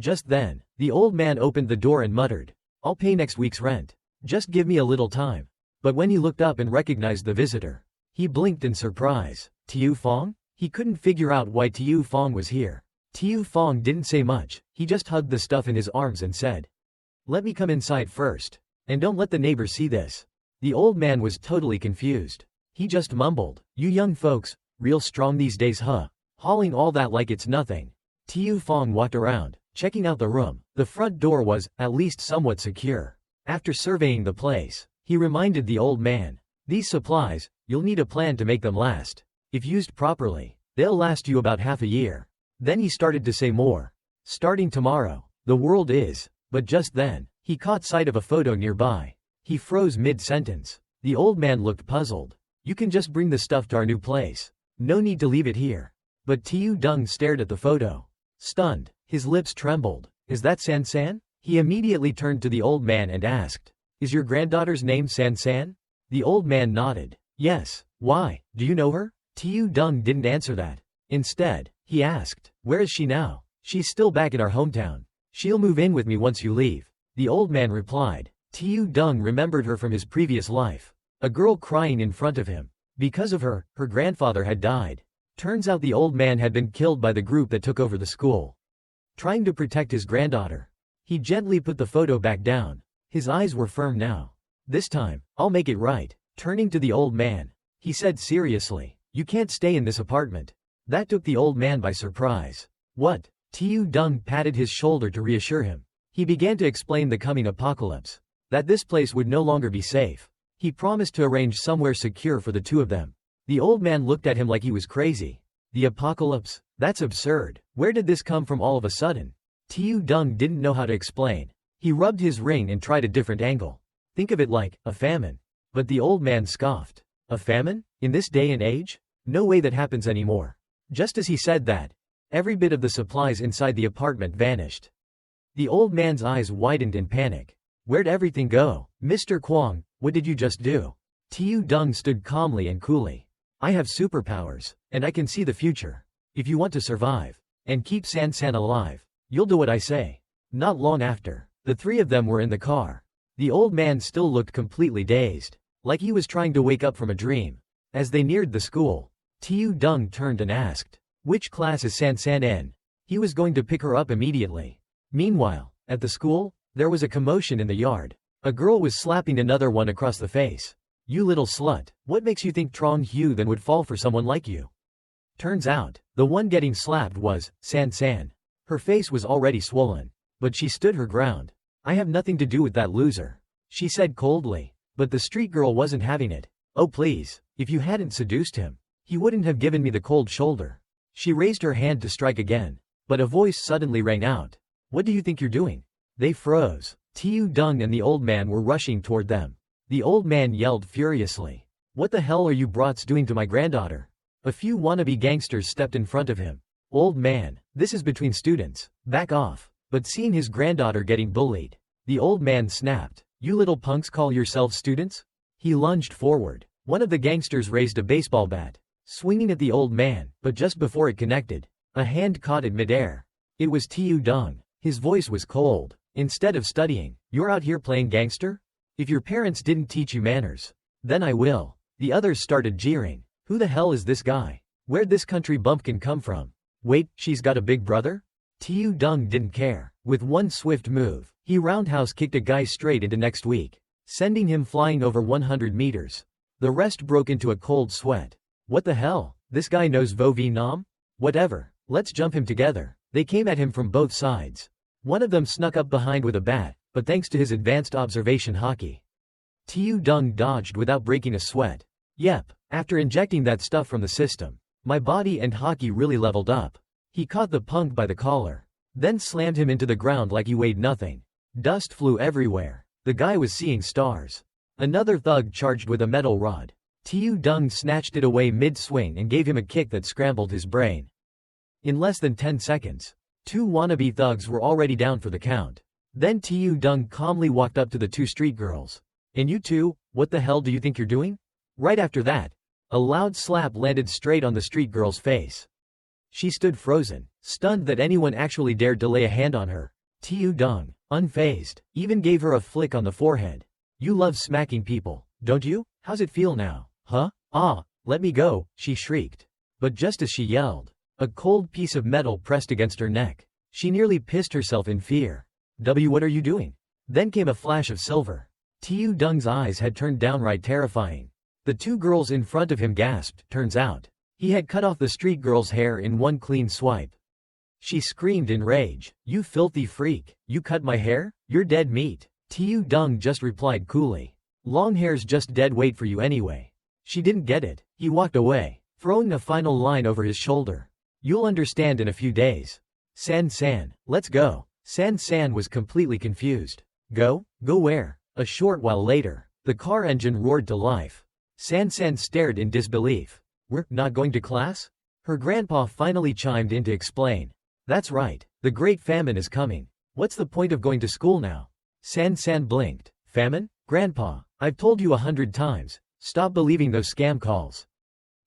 Just then, the old man opened the door and muttered, "I'll pay next week's rent. Just give me a little time." But when he looked up and recognized the visitor, he blinked in surprise. Tiu Fong? He couldn't figure out why Tiu Fong was here. Tiu Fong didn't say much, he just hugged the stuff in his arms and said, "Let me come inside first. And don't let the neighbors see this." The old man was totally confused. He just mumbled, "You young folks, real strong these days huh? Hauling all that like it's nothing." Tiu Fong walked around, checking out the room. The front door was, at least somewhat secure. After surveying the place, he reminded the old man, "These supplies, you'll need a plan to make them last. If used properly, they'll last you about half a year." Then he started to say more. "Starting tomorrow, the world is," but just then, he caught sight of a photo nearby. He froze mid-sentence. The old man looked puzzled. "You can just bring the stuff to our new place. No need to leave it here." But Tiu Dung stared at the photo. Stunned, his lips trembled. "Is that San San?" He immediately turned to the old man and asked, "Is your granddaughter's name San San?" The old man nodded. "Yes, why, do you know her?" Tiu Dung didn't answer that. Instead, he asked, "Where is she now?" "She's still back in our hometown. She'll move in with me once you leave." The old man replied. Tiu Dung remembered her from his previous life. A girl crying in front of him. Because of her, her grandfather had died. Turns out the old man had been killed by the group that took over the school. Trying to protect his granddaughter. He gently put the photo back down. His eyes were firm now. This time, I'll make it right. Turning to the old man, he said seriously, you can't stay in this apartment. That took the old man by surprise. What? Tiu Dung patted his shoulder to reassure him. He began to explain the coming apocalypse. That this place would no longer be safe. He promised to arrange somewhere secure for the two of them. The old man looked at him like he was crazy. The apocalypse? That's absurd. Where did this come from all of a sudden? Tiu Dung didn't know how to explain. He rubbed his ring and tried a different angle. Think of it like a famine. But the old man scoffed. A famine? In this day and age? No way that happens anymore. Just as he said that, every bit of the supplies inside the apartment vanished. The old man's eyes widened in panic. Where'd everything go? Mr. Kwong, what did you just do? Tiu Dung stood calmly and coolly. I have superpowers, and I can see the future. If you want to survive, and keep San San alive, you'll do what I say. Not long after, the three of them were in the car. The old man still looked completely dazed, like he was trying to wake up from a dream. As they neared the school, Tiu Dung turned and asked, which class is San San in? He was going to pick her up immediately. Meanwhile, at the school, there was a commotion in the yard. A girl was slapping another one across the face. You little slut, what makes you think Trong Hu then would fall for someone like you? Turns out, the one getting slapped was San San. Her face was already swollen, but she stood her ground. I have nothing to do with that loser, she said coldly. But the street girl wasn't having it. Oh please, if you hadn't seduced him, he wouldn't have given me the cold shoulder. She raised her hand to strike again, but a voice suddenly rang out. What do you think you're doing? They froze. Tiu Dung and the old man were rushing toward them. The old man yelled furiously. What the hell are you brats doing to my granddaughter? A few wannabe gangsters stepped in front of him. Old man, this is between students. Back off. But seeing his granddaughter getting bullied, the old man snapped. You little punks call yourselves students? He lunged forward. One of the gangsters raised a baseball bat, swinging at the old man, but just before it connected, a hand caught it midair. It was Tiu Dung. His voice was cold. Instead of studying, you're out here playing gangster? If your parents didn't teach you manners, then I will. The others started jeering. Who the hell is this guy? Where'd this country bumpkin come from? Wait, she's got a big brother? Tiu Dung didn't care. With one swift move, he roundhouse kicked a guy straight into next week, sending him flying over 100 meters. The rest broke into a cold sweat. What the hell? This guy knows Vo Vi Nam? Whatever, let's jump him together. They came at him from both sides. One of them snuck up behind with a bat, but thanks to his advanced observation hockey, Tiu Dung dodged without breaking a sweat. Yep, after injecting that stuff from the system, my body and hockey really leveled up. He caught the punk by the collar, then slammed him into the ground like he weighed nothing. Dust flew everywhere. The guy was seeing stars. Another thug charged with a metal rod. Tiu Dung snatched it away mid-swing and gave him a kick that scrambled his brain. In less than 10 seconds, two wannabe thugs were already down for the count. Then Tiu Dung calmly walked up to the two street girls. And you two, what the hell do you think you're doing? Right after that, a loud slap landed straight on the street girl's face. She stood frozen, stunned that anyone actually dared to lay a hand on her. Tiu Dung, unfazed, even gave her a flick on the forehead. You love smacking people, don't you? How's it feel now? Huh? Ah, let me go, she shrieked. But just as she yelled, a cold piece of metal pressed against her neck. She nearly pissed herself in fear. What are you doing? Then came a flash of silver. Tiu Dung's eyes had turned downright terrifying. The two girls in front of him gasped. Turns out, he had cut off the street girl's hair in one clean swipe. She screamed in rage. You filthy freak, you cut my hair? You're dead meat. Tiu Dung just replied coolly. Long hair's just dead weight for you anyway. She didn't get it. He walked away, throwing a final line over his shoulder. You'll understand in a few days. San San, let's go. San San was completely confused. Go? Go where? A short while later, the car engine roared to life. San San stared in disbelief. We're not going to class? Her grandpa finally chimed in to explain. That's right, the Great Famine is coming. What's the point of going to school now? San San blinked. Famine? Grandpa, I've told you 100 times, stop believing those scam calls.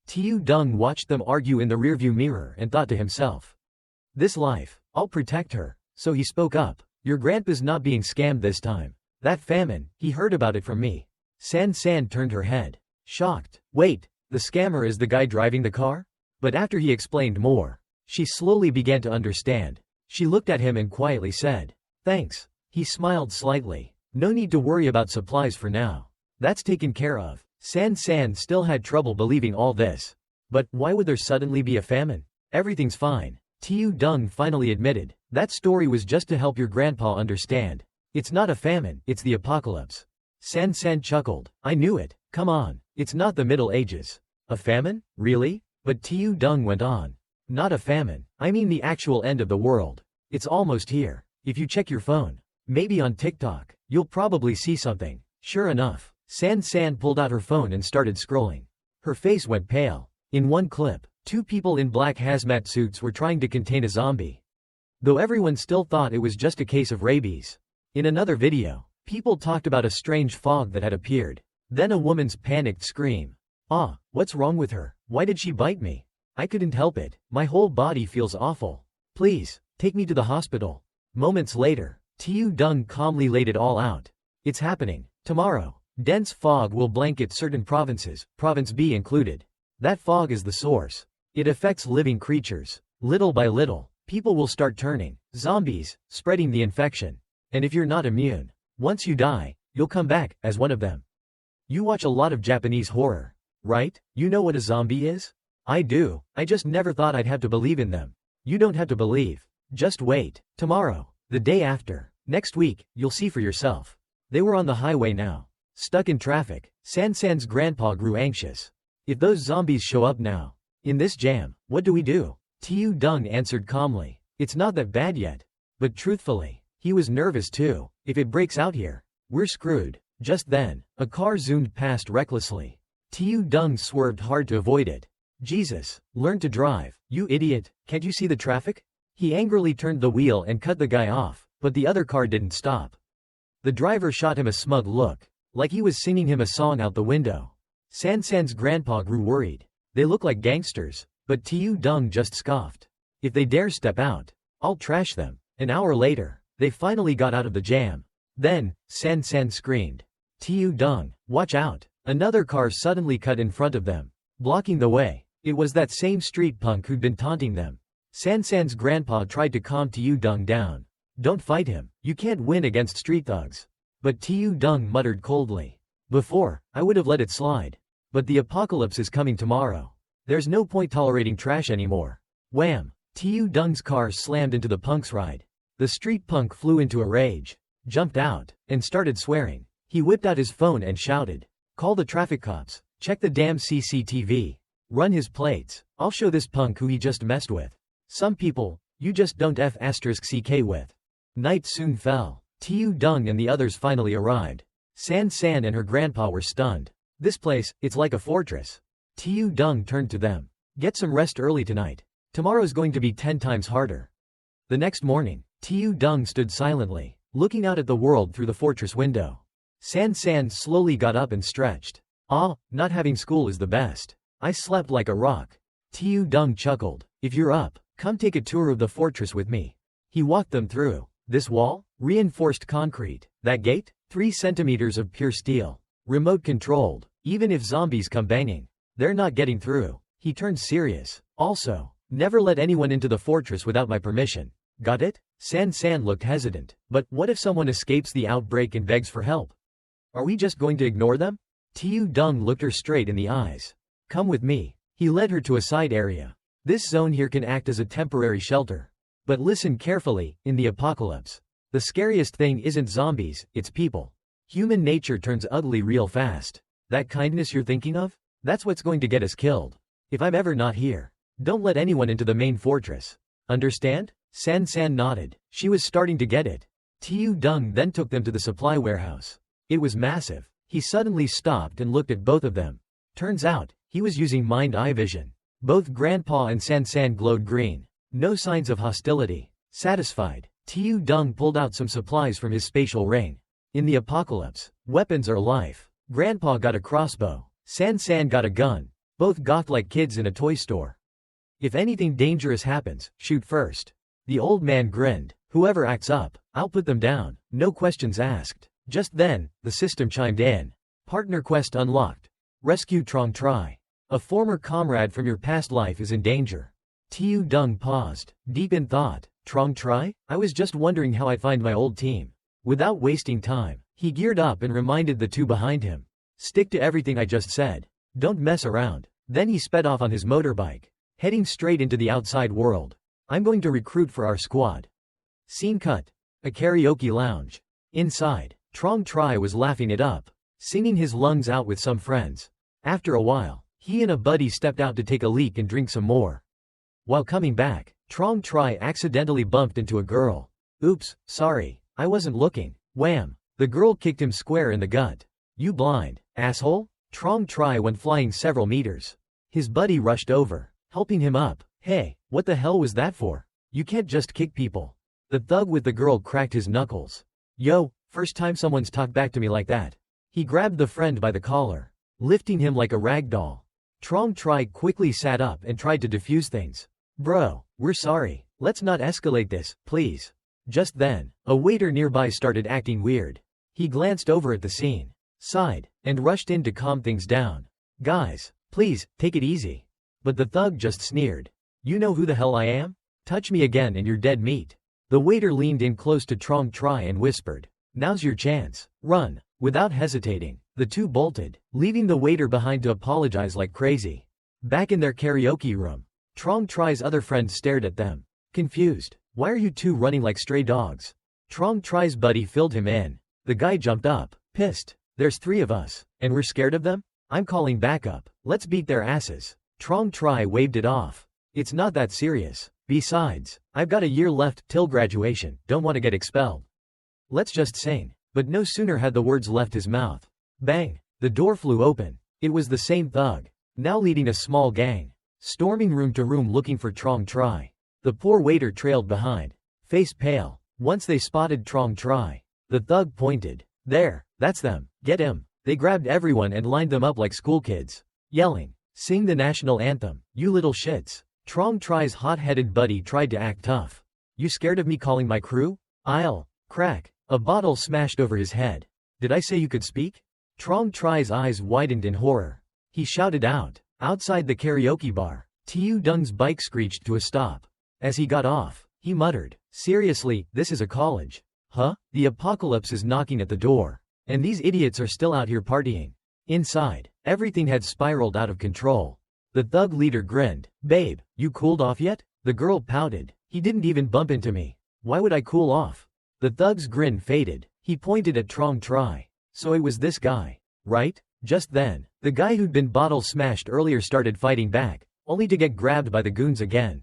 Tiu Dung watched them argue in the rearview mirror and thought to himself. This life, I'll protect her. So he spoke up. Your grandpa's not being scammed this time. That famine, he heard about it from me. San San turned her head. Shocked. Wait, the scammer is the guy driving the car? But after he explained more, she slowly began to understand. She looked at him and quietly said, "Thanks." He smiled slightly. No need to worry about supplies for now. That's taken care of. San San still had trouble believing all this. But why would there suddenly be a famine? Everything's fine. Tiu Dung finally admitted. That story was just to help your grandpa understand. It's not a famine, it's the apocalypse. San San chuckled. I knew it. Come on. It's not the Middle Ages. A famine? Really? But Tiu Dung went on. Not a famine. I mean the actual end of the world. It's almost here. If you check your phone, maybe on TikTok, you'll probably see something. Sure enough, San San pulled out her phone and started scrolling. Her face went pale. In one clip, two people in black hazmat suits were trying to contain a zombie, though everyone still thought it was just a case of rabies. In another video, people talked about a strange fog that had appeared. Then a woman's panicked scream. Ah, what's wrong with her? Why did she bite me? I couldn't help it. My whole body feels awful. Please, take me to the hospital. Moments later, Tiu Dung calmly laid it all out. It's happening. Tomorrow, dense fog will blanket certain provinces, Province B included. That fog is the source. It affects living creatures. Little by little, people will start turning zombies, spreading the infection. And if you're not immune, once you die, you'll come back as one of them. You watch a lot of Japanese horror, right? You know what a zombie is? I do. I just never thought I'd have to believe in them. You don't have to believe. Just wait. Tomorrow, the day after, next week, you'll see for yourself. They were on the highway now, stuck in traffic. San San's grandpa grew anxious. If those zombies show up now, in this jam, what do we do? Tiu Dung answered calmly. It's not that bad yet. But truthfully, he was nervous too. If it breaks out here, we're screwed. Just then, a car zoomed past recklessly. Tiu Dung swerved hard to avoid it. Jesus, learn to drive, you idiot, can't you see the traffic? He angrily turned the wheel and cut the guy off, but the other car didn't stop. The driver shot him a smug look, like he was singing him a song out the window. San San's grandpa grew worried. They look like gangsters, but Tiu Dung just scoffed. If they dare step out, I'll trash them. An hour later, they finally got out of the jam. Then, San San screamed. Tiu Dung, watch out. Another car suddenly cut in front of them, blocking the way. It was that same street punk who'd been taunting them. San San's grandpa tried to calm Tiu Dung down. Don't fight him. You can't win against street thugs. But Tiu Dung muttered coldly. Before, I would have let it slide. But the apocalypse is coming tomorrow. There's no point tolerating trash anymore. Wham! Tiu Dung's car slammed into the punk's ride. The street punk flew into a rage, jumped out, and started swearing. He whipped out his phone and shouted, "Call the traffic cops. Check the damn CCTV. Run his plates. I'll show this punk who he just messed with. Some people, you just don't f***ck with." Night soon fell. Tiu Dung and the others finally arrived. San San and her grandpa were stunned. This place, it's like a fortress. Tiu Dung turned to them. Get some rest early tonight. Tomorrow's going to be 10 times harder. The next morning, Tiu Dung stood silently, looking out at the world through the fortress window. San San slowly got up and stretched. Ah, not having school is the best. I slept like a rock. Tiu Dung chuckled. If you're up, come take a tour of the fortress with me. He walked them through. This wall? Reinforced concrete. That gate? 3 centimeters of pure steel. Remote controlled. Even if zombies come banging, they're not getting through. He turned serious. Also, never let anyone into the fortress without my permission. Got it? San San looked hesitant. But what if someone escapes the outbreak and begs for help? Are we just going to ignore them? Tiu Dung looked her straight in the eyes. Come with me. He led her to a side area. This zone here can act as a temporary shelter. But listen carefully, in the apocalypse, the scariest thing isn't zombies, it's people. Human nature turns ugly real fast. That kindness you're thinking of? That's what's going to get us killed. If I'm ever not here, don't let anyone into the main fortress. Understand? San San nodded. She was starting to get it. Tiu Dung then took them to the supply warehouse. It was massive. He suddenly stopped and looked at both of them. Turns out, he was using mind-eye vision. Both Grandpa and San San glowed green. No signs of hostility. Satisfied, Tiu Dung pulled out some supplies from his spatial ring. In the apocalypse, weapons are life. Grandpa got a crossbow. San San got a gun. Both gawked like kids in a toy store. If anything dangerous happens, shoot first. The old man grinned. Whoever acts up, I'll put them down, no questions asked. Just then, the system chimed in. Partner quest unlocked. Rescue Trong Tri. A former comrade from your past life is in danger. Tiu Dung paused, deep in thought. Trong Tri? I was just wondering how I'd find my old team. Without wasting time, he geared up and reminded the two behind him. Stick to everything I just said. Don't mess around. Then he sped off on his motorbike, heading straight into the outside world. I'm going to recruit for our squad. Scene cut. A karaoke lounge. Inside, Trong Tri was laughing it up, singing his lungs out with some friends. After a while, he and a buddy stepped out to take a leak and drink some more. While coming back, Trong Tri accidentally bumped into a girl. Oops, sorry, I wasn't looking. Wham! The girl kicked him square in the gut. You blind, asshole? Trong Tri went flying several meters. His buddy rushed over, helping him up. Hey, what the hell was that for? You can't just kick people. The thug with the girl cracked his knuckles. Yo, first time someone's talked back to me like that. He grabbed the friend by the collar, lifting him like a rag doll. Trong Tri quickly sat up and tried to defuse things. Bro, we're sorry. Let's not escalate this, please. Just then, a waiter nearby started acting weird. He glanced over at the scene, sighed, and rushed in to calm things down. Guys, please, take it easy. But the thug just sneered. You know who the hell I am? Touch me again and you're dead meat. The waiter leaned in close to Trong Tri and whispered. Now's your chance. Run. Without hesitating, the two bolted, leaving the waiter behind to apologize like crazy. Back in their karaoke room, Trong Tri's other friend stared at them, confused. Why are you two running like stray dogs? Trong Tri's buddy filled him in. The guy jumped up, pissed. There's 3 of us, and we're scared of them? I'm calling backup. Let's beat their asses. Trong Tri waved it off. It's not that serious. Besides, I've got a year left till graduation, don't want to get expelled. Let's just sing. But no sooner had the words left his mouth. Bang! The door flew open. It was the same thug, now leading a small gang, storming room to room looking for Trong Tri. The poor waiter trailed behind, face pale. Once they spotted Trong Tri, the thug pointed. There, that's them, get him. They grabbed everyone and lined them up like school kids, yelling, sing the national anthem, you little shits. Trong Tri's hot-headed buddy tried to act tough. You scared of me calling my crew? I'll crack. A bottle smashed over his head. Did I say you could speak? Trong Tri's eyes widened in horror. He shouted out. Outside the karaoke bar, Tiu Dung's bike screeched to a stop. As he got off, he muttered, seriously, this is a college. Huh? The apocalypse is knocking at the door. And these idiots are still out here partying. Inside, everything had spiraled out of control. The thug leader grinned. Babe, you cooled off yet? The girl pouted. He didn't even bump into me. Why would I cool off? The thug's grin faded. He pointed at Trong Tri. So it was this guy, right? Just then, the guy who'd been bottle smashed earlier started fighting back, only to get grabbed by the goons again.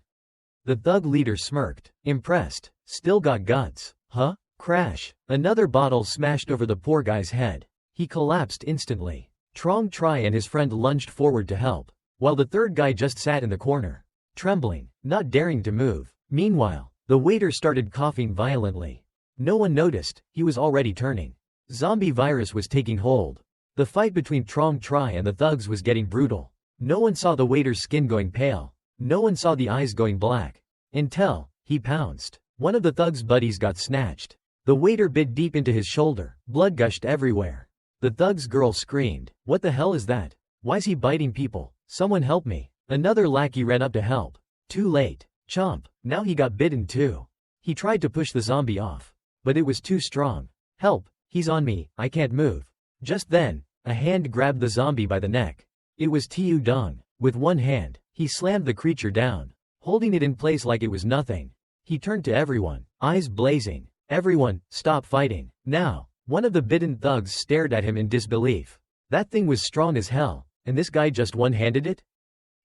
The thug leader smirked, impressed. Still got guts, huh? Crash. Another bottle smashed over the poor guy's head. He collapsed instantly. Trong Tri and his friend lunged forward to help, while the third guy just sat in the corner, trembling, not daring to move. Meanwhile, the waiter started coughing violently. No one noticed, he was already turning. Zombie virus was taking hold. The fight between Trong Tri and the thugs was getting brutal. No one saw the waiter's skin going pale. No one saw the eyes going black. Until he pounced. One of the thug's buddies got snatched. The waiter bit deep into his shoulder. Blood gushed everywhere. The thug's girl screamed. What the hell is that? Why's he biting people? Someone help me. Another lackey ran up to help. Too late. Chomp. Now he got bitten too. He tried to push the zombie off, but it was too strong. Help, he's on me, I can't move. Just then, a hand grabbed the zombie by the neck. It was Tiu Dung. With one hand, he slammed the creature down, holding it in place like it was nothing. He turned to everyone, eyes blazing. Everyone, stop fighting, now. One of the bitten thugs stared at him in disbelief. That thing was strong as hell, and this guy just one-handed it?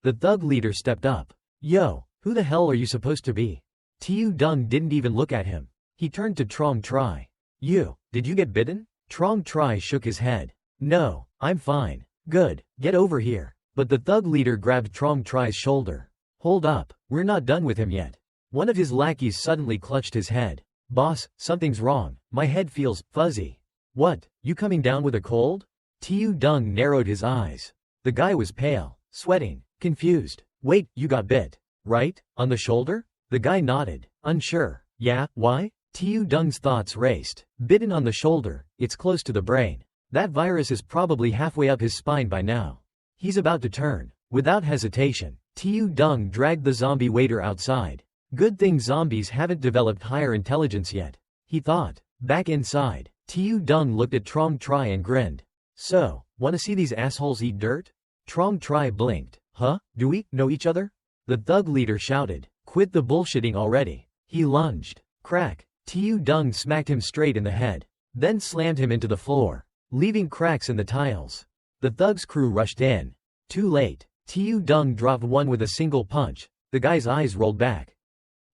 The thug leader stepped up. Yo, who the hell are you supposed to be? Tiu Dung didn't even look at him. He turned to Trong Tri. Did you get bitten? Trong Tri shook his head. No, I'm fine. Good, get over here. But the thug leader grabbed Trong Tri's shoulder. Hold up, we're not done with him yet. One of his lackeys suddenly clutched his head. Boss, something's wrong. My head feels fuzzy. What, you coming down with a cold? Tiu Dung narrowed his eyes. The guy was pale, sweating, confused. Wait, you got bit, right? On the shoulder? The guy nodded, unsure. Yeah, why? Tiu Dung's thoughts raced. Bitten on the shoulder, it's close to the brain. That virus is probably halfway up his spine by now. He's about to turn. Without hesitation, Tiu Dung dragged the zombie waiter outside. Good thing zombies haven't developed higher intelligence yet, he thought. Back inside, Tiu Dung looked at Trong Tri and grinned. So, wanna see these assholes eat dirt? Trong Tri blinked. Huh? Do we know each other? The thug leader shouted. Quit the bullshitting already. He lunged. Crack. Tiu Dung smacked him straight in the head, then slammed him into the floor, leaving cracks in the tiles. The thug's crew rushed in. Too late. Tiu Dung dropped one with a single punch. The guy's eyes rolled back.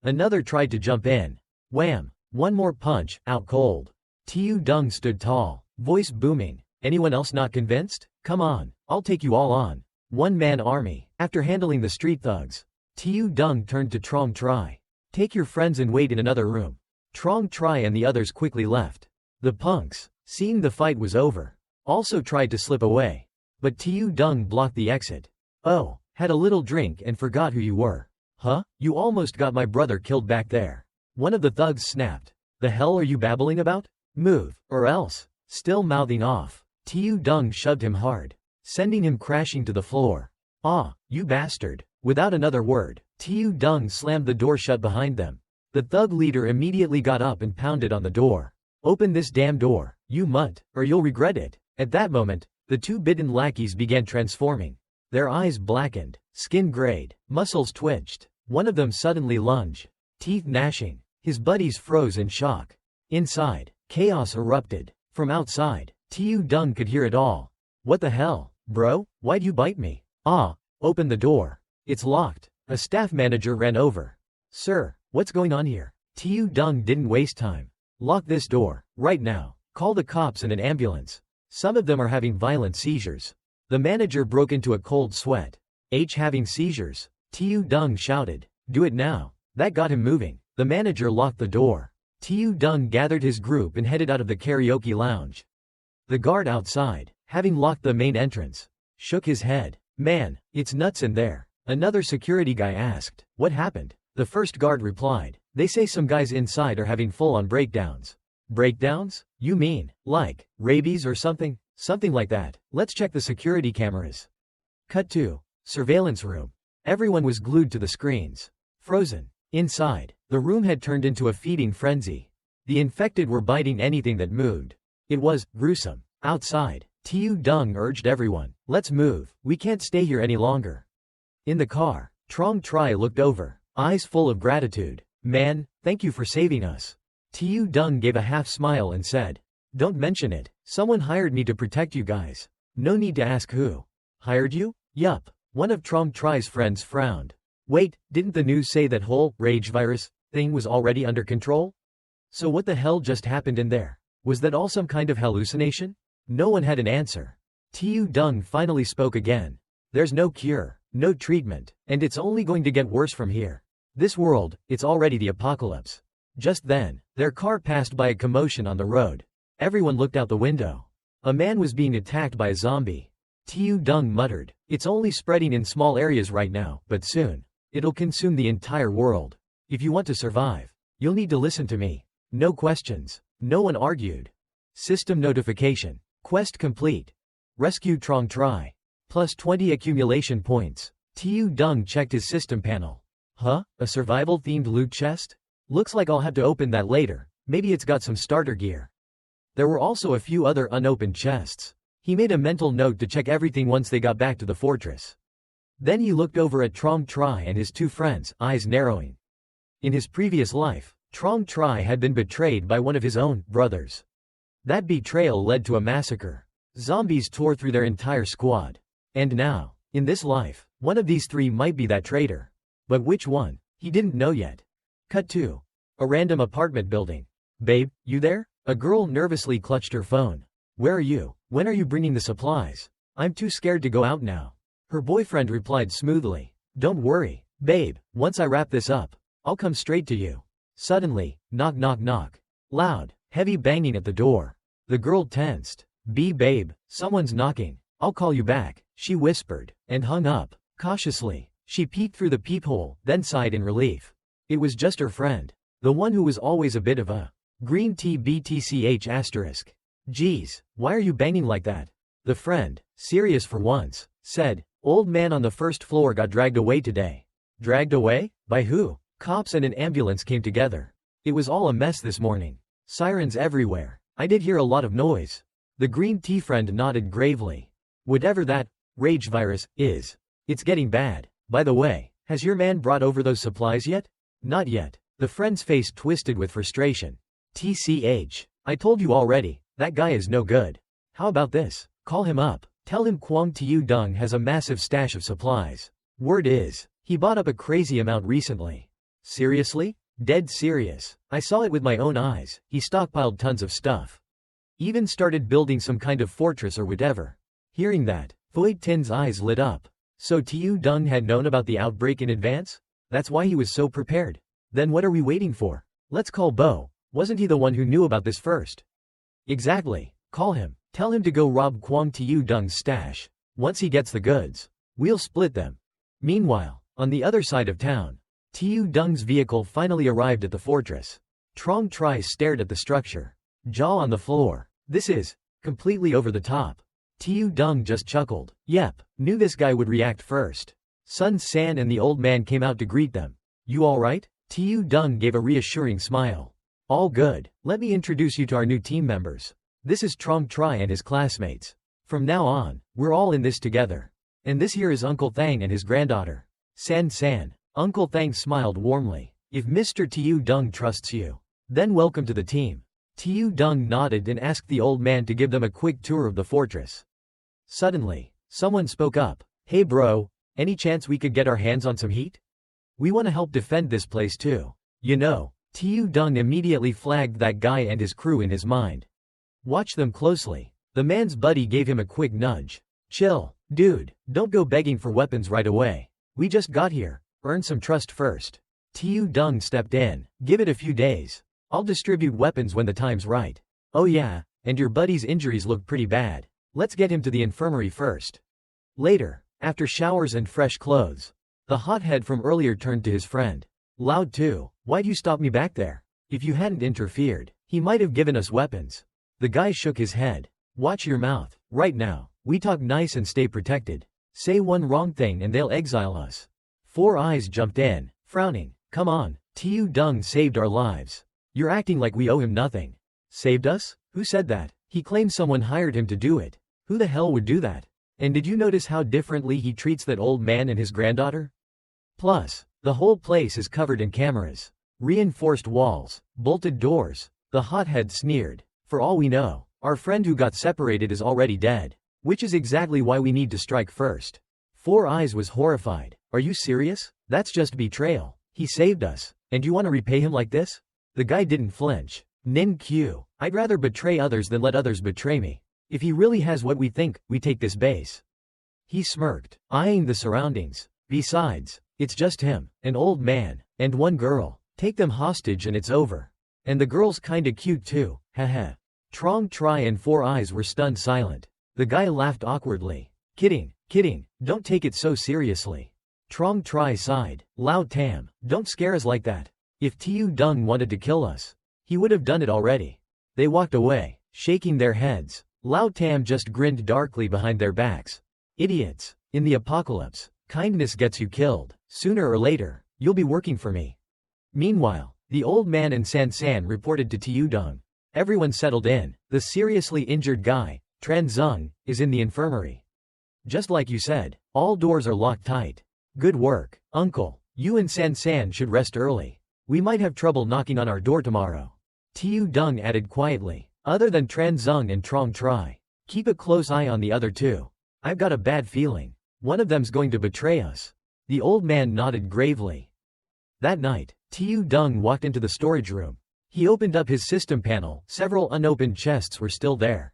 Another tried to jump in. Wham! One more punch, out cold. Tiu Dung stood tall, voice booming. Anyone else not convinced? Come on, I'll take you all on. One-man army. After handling the street thugs, Tiu Dung turned to Trong Tri. Take your friends and wait in another room. Trong Tri and the others quickly left. The punks, seeing the fight was over, also tried to slip away. But Tiu Dung blocked the exit. Oh, had a little drink and forgot who you were. Huh? You almost got my brother killed back there. One of the thugs snapped. The hell are you babbling about? Move, or else. Still mouthing off, Tiu Dung shoved him hard, sending him crashing to the floor. Ah, you bastard. Without another word, Tiu Dung slammed the door shut behind them. The thug leader immediately got up and pounded on the door. Open this damn door, you mutt, or you'll regret it. At that moment, the two bitten lackeys began transforming. Their eyes blackened, skin grayed, muscles twitched. One of them suddenly lunged, teeth gnashing. His buddies froze in shock. Inside, chaos erupted. From outside, Tiu Dung could hear it all. What the hell, bro? Why'd you bite me? Ah, open the door. It's locked. A staff manager ran over. Sir, what's going on here? Tiu Dung didn't waste time. Lock this door, right now. Call the cops and an ambulance. Some of them are having violent seizures. The manager broke into a cold sweat. Having seizures? Tiu Dung shouted. Do it now. That got him moving. The manager locked the door. Tiu Dung gathered his group and headed out of the karaoke lounge. The guard outside, having locked the main entrance, shook his head. Man, it's nuts in there. Another security guy asked. What happened? The first guard replied. They say some guys inside are having full-on breakdowns. Breakdowns? You mean, like, rabies or something? Something like that. Let's check the security cameras. Cut to surveillance room. Everyone was glued to the screens. Frozen. Inside, the room had turned into a feeding frenzy. The infected were biting anything that moved. It was gruesome. Outside, Tiu Dung urged everyone. Let's move. We can't stay here any longer. In the car, Trong Tri looked over, eyes full of gratitude. Man, thank you for saving us. Tiu Dung gave a half smile and said. Don't mention it. Someone hired me to protect you guys. No need to ask who. Hired you? Yup. One of Trong Tri's friends frowned. Wait, didn't the news say that whole rage virus thing was already under control? So what the hell just happened in there? Was that all some kind of hallucination? No one had an answer. Tiu Dung finally spoke again. There's no cure, no treatment, and it's only going to get worse from here. This world, it's already the apocalypse. Just then, their car passed by a commotion on the road. Everyone looked out the window. A man was being attacked by a zombie. Tiu Dung muttered. It's only spreading in small areas right now, but soon, it'll consume the entire world. If you want to survive, you'll need to listen to me. No questions. No one argued. System notification. Quest complete. Rescue Trong Tri. Plus 20 accumulation points. Tiu Dung checked his system panel. Huh? A survival-themed loot chest? Looks like I'll have to open that later. Maybe it's got some starter gear. There were also a few other unopened chests. He made a mental note to check everything once they got back to the fortress. Then he looked over at Trong Tri and his two friends, eyes narrowing. In his previous life, Trong Tri had been betrayed by one of his own brothers. That betrayal led to a massacre. Zombies tore through their entire squad. And now, in this life, one of these three might be that traitor. But which one? He didn't know yet. Cut to a random apartment building. Babe, you there? A girl nervously clutched her phone. Where are you? When are you bringing the supplies? I'm too scared to go out now. Her boyfriend replied smoothly. Don't worry, babe, once I wrap this up, I'll come straight to you. Suddenly, knock knock knock. Loud, heavy banging at the door. The girl tensed. Babe, someone's knocking. I'll call you back, she whispered, and hung up. Cautiously, she peeked through the peephole, then sighed in relief. It was just her friend. The one who was always a bit of a green tea BTCH asterisk. Geez, why are you banging like that? The friend, serious for once, said, old man on the first floor got dragged away today. Dragged away? By who? Cops and an ambulance came together. It was all a mess this morning. Sirens everywhere. I did hear a lot of noise. The green tea friend nodded gravely. Whatever that rage virus is, it's getting bad. By the way, has your man brought over those supplies yet? Not yet. The friend's face twisted with frustration. TCH. I told you already, that guy is no good. How about this? Call him up. Tell him Kwang Tiu Dung has a massive stash of supplies. Word is, he bought up a crazy amount recently. Seriously? Dead serious. I saw it with my own eyes. He stockpiled tons of stuff. Even started building some kind of fortress or whatever. Hearing that, Void Tin's eyes lit up. So Tiu Dung had known about the outbreak in advance? That's why he was so prepared. Then what are we waiting for? Let's call Bo. Wasn't he the one who knew about this first? Exactly. Call him. Tell him to go rob Kwang Tiu Dung's stash. Once he gets the goods, we'll split them. Meanwhile, on the other side of town, Tiu Dung's vehicle finally arrived at the fortress. Trong Tri stared at the structure, jaw on the floor. This is completely over the top. Tiu Dung just chuckled. Yep, knew this guy would react first. Sun San and the old man came out to greet them. You alright? Tiu Dung gave a reassuring smile. All good. Let me introduce you to our new team members. This is Trong Tri and his classmates. From now on, we're all in this together. And this here is Uncle Thang and his granddaughter. San San. Uncle Thang smiled warmly. If Mr. Tiu Dung trusts you, then welcome to the team. Tiu Dung nodded and asked the old man to give them a quick tour of the fortress. Suddenly, someone spoke up. Hey bro, any chance we could get our hands on some heat? We want to help defend this place too. You know, Tiu Dung immediately flagged that guy and his crew in his mind. Watch them closely. The man's buddy gave him a quick nudge. Chill, dude, don't go begging for weapons right away. We just got here. Earn some trust first. Tiu Dung stepped in. Give it a few days. I'll distribute weapons when the time's right. Oh yeah, and your buddy's injuries look pretty bad. Let's get him to the infirmary first. Later, after showers and fresh clothes, the hothead from earlier turned to his friend. Loud too, why'd you stop me back there? If you hadn't interfered, he might have given us weapons. The guy shook his head. Watch your mouth. Right now, we talk nice and stay protected. Say one wrong thing and they'll exile us. Four Eyes jumped in, frowning. Come on, Tiu Dung saved our lives. You're acting like we owe him nothing. Saved us? Who said that? He claims someone hired him to do it. Who the hell would do that? And did you notice how differently he treats that old man and his granddaughter? Plus, the whole place is covered in cameras. Reinforced walls, bolted doors. The hothead sneered. For all we know, our friend who got separated is already dead. Which is exactly why we need to strike first. Four Eyes was horrified. Are you serious? That's just betrayal. He saved us, and you want to repay him like this? The guy didn't flinch. Nin Q. I'd rather betray others than let others betray me. If he really has what we think, we take this base. He smirked, eyeing the surroundings. Besides, it's just him, an old man, and one girl. Take them hostage and it's over. And the girl's kinda cute too, haha. Trong Tri and Four Eyes were stunned silent. The guy laughed awkwardly. Kidding, don't take it so seriously. Trong Tri sighed. Lao Tam, don't scare us like that. If Tiu Dung wanted to kill us, he would have done it already. They walked away, shaking their heads. Lao Tam just grinned darkly behind their backs. Idiots. In the apocalypse, kindness gets you killed. Sooner or later, you'll be working for me. Meanwhile, the old man and San San reported to Tiu Dung. Everyone settled in. The seriously injured guy, Tran Zeng, is in the infirmary. Just like you said, all doors are locked tight. Good work, uncle. You and San San should rest early. We might have trouble knocking on our door tomorrow. Tiu Dung added quietly. Other than Tran Zeng and Trong Tri, keep a close eye on the other two. I've got a bad feeling. One of them's going to betray us. The old man nodded gravely. That night, Tiu Dung walked into the storage room. He opened up his system panel. Several unopened chests were still there.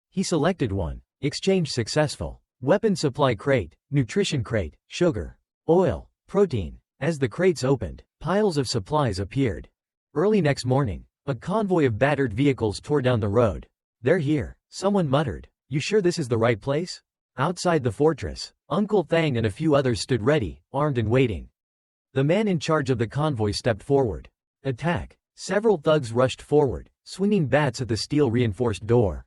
He selected one. Exchange successful. Weapon supply crate, nutrition crate, sugar, oil, protein. As the crates opened, piles of supplies appeared. Early next morning, a convoy of battered vehicles tore down the road. They're here, someone muttered. You sure this is the right place? Outside the fortress, Uncle Thang and a few others stood ready, armed and waiting. The man in charge of the convoy stepped forward. Attack! Several thugs rushed forward, swinging bats at the steel-reinforced door.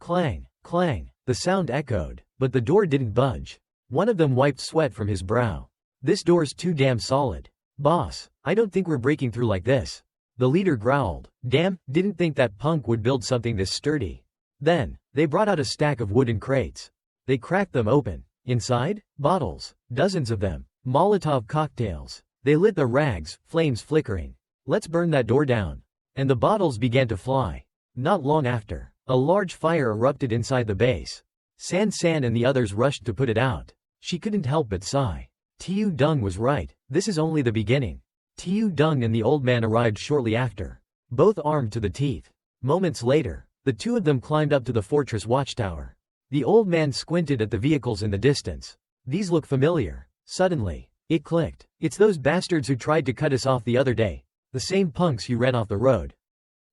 Clang! Clang! The sound echoed, but the door didn't budge. One of them wiped sweat from his brow. This door's too damn solid. Boss, I don't think we're breaking through like this. The leader growled. Damn, didn't think that punk would build something this sturdy. Then, they brought out a stack of wooden crates. They cracked them open. Inside? Bottles. Dozens of them. Molotov cocktails. They lit the rags, flames flickering. Let's burn that door down. And the bottles began to fly. Not long after, a large fire erupted inside the base. San San and the others rushed to put it out. She couldn't help but sigh. Tiu Dung was right, this is only the beginning. Tiu Dung and the old man arrived shortly after, both armed to the teeth. Moments later, the two of them climbed up to the fortress watchtower. The old man squinted at the vehicles in the distance. These look familiar. Suddenly, it clicked. It's those bastards who tried to cut us off the other day. The same punks who ran off the road.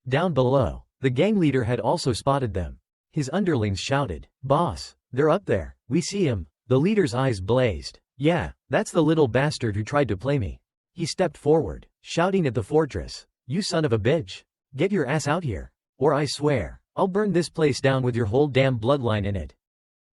Down below, the gang leader had also spotted them. His underlings shouted, "Boss, they're up there, we see him." The leader's eyes blazed. Yeah, that's the little bastard who tried to play me. He stepped forward, shouting at the fortress, "You son of a bitch. Get your ass out here. Or I swear, I'll burn this place down with your whole damn bloodline in it."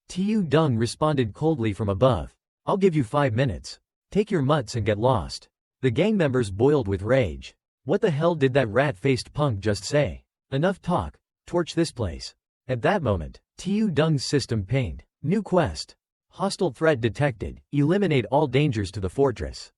Tiu Dung responded coldly from above. "I'll give you 5 minutes. Take your mutts and get lost." The gang members boiled with rage. What the hell did that rat-faced punk just say? Enough talk. Torch this place. At that moment, Tiu Dung's system pinged. New quest. Hostile threat detected. Eliminate all dangers to the fortress.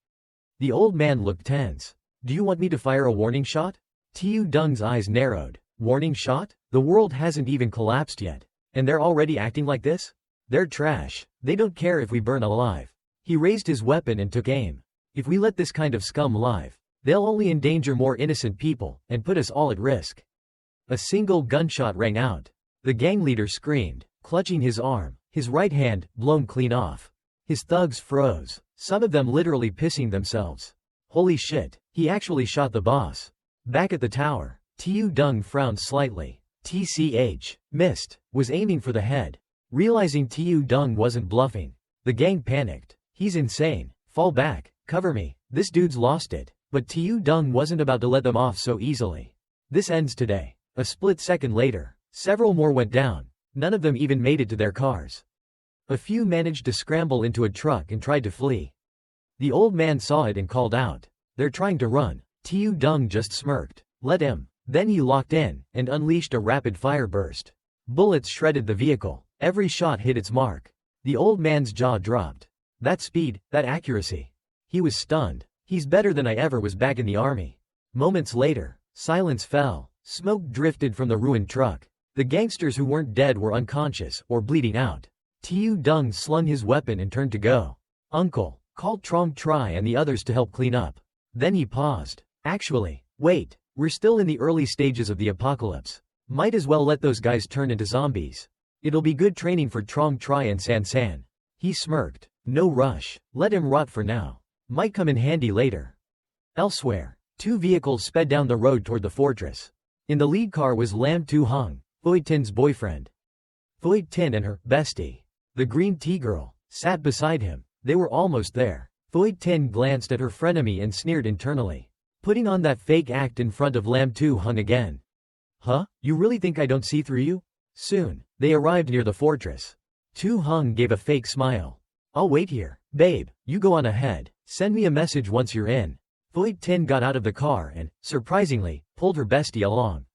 The old man looked tense. Do you want me to fire a warning shot? Tiu Dung's eyes narrowed. Warning shot? The world hasn't even collapsed yet. And they're already acting like this? They're trash. They don't care if we burn alive. He raised his weapon and took aim. If we let this kind of scum live, they'll only endanger more innocent people and put us all at risk. A single gunshot rang out. The gang leader screamed, clutching his arm, his right hand blown clean off. His thugs froze, some of them literally pissing themselves. Holy shit, he actually shot the boss. Back at the tower, Tiu Dung frowned slightly. TCH, missed, was aiming for the head. Realizing Tiu Dung wasn't bluffing, the gang panicked. He's insane, fall back, cover me, this dude's lost it. But Tiu Dung wasn't about to let them off so easily. This ends today. A split second later, several more went down. None of them even made it to their cars. A few managed to scramble into a truck and tried to flee. The old man saw it and called out, "They're trying to run." Tiu Dung just smirked. Let him. Then he locked in and unleashed a rapid fire burst. Bullets shredded the vehicle. Every shot hit its mark. The old man's jaw dropped. That speed, that accuracy. He was stunned. He's better than I ever was back in the army. Moments later, silence fell. Smoke drifted from the ruined truck. The gangsters who weren't dead were unconscious or bleeding out. Tiu Dung slung his weapon and turned to go. Uncle, call Trong Tri and the others to help clean up. Then he paused. Actually, wait, we're still in the early stages of the apocalypse. Might as well let those guys turn into zombies. It'll be good training for Trong Tri and San San. He smirked. No rush. Let him rot for now. Might come in handy later. Elsewhere, two vehicles sped down the road toward the fortress. In the lead car was Lam Tu Hung, Phuoc Tin's boyfriend. Phuoc Tin and her bestie, the green tea girl, sat beside him. They were almost there. Phuoc Tin glanced at her frenemy and sneered internally. Putting on that fake act in front of Lam Tu Hung again. Huh? You really think I don't see through you? Soon, they arrived near the fortress. Tu Hung gave a fake smile. I'll wait here. Babe, you go on ahead. Send me a message once you're in. Phuoc Tin got out of the car and, surprisingly, pulled her bestie along.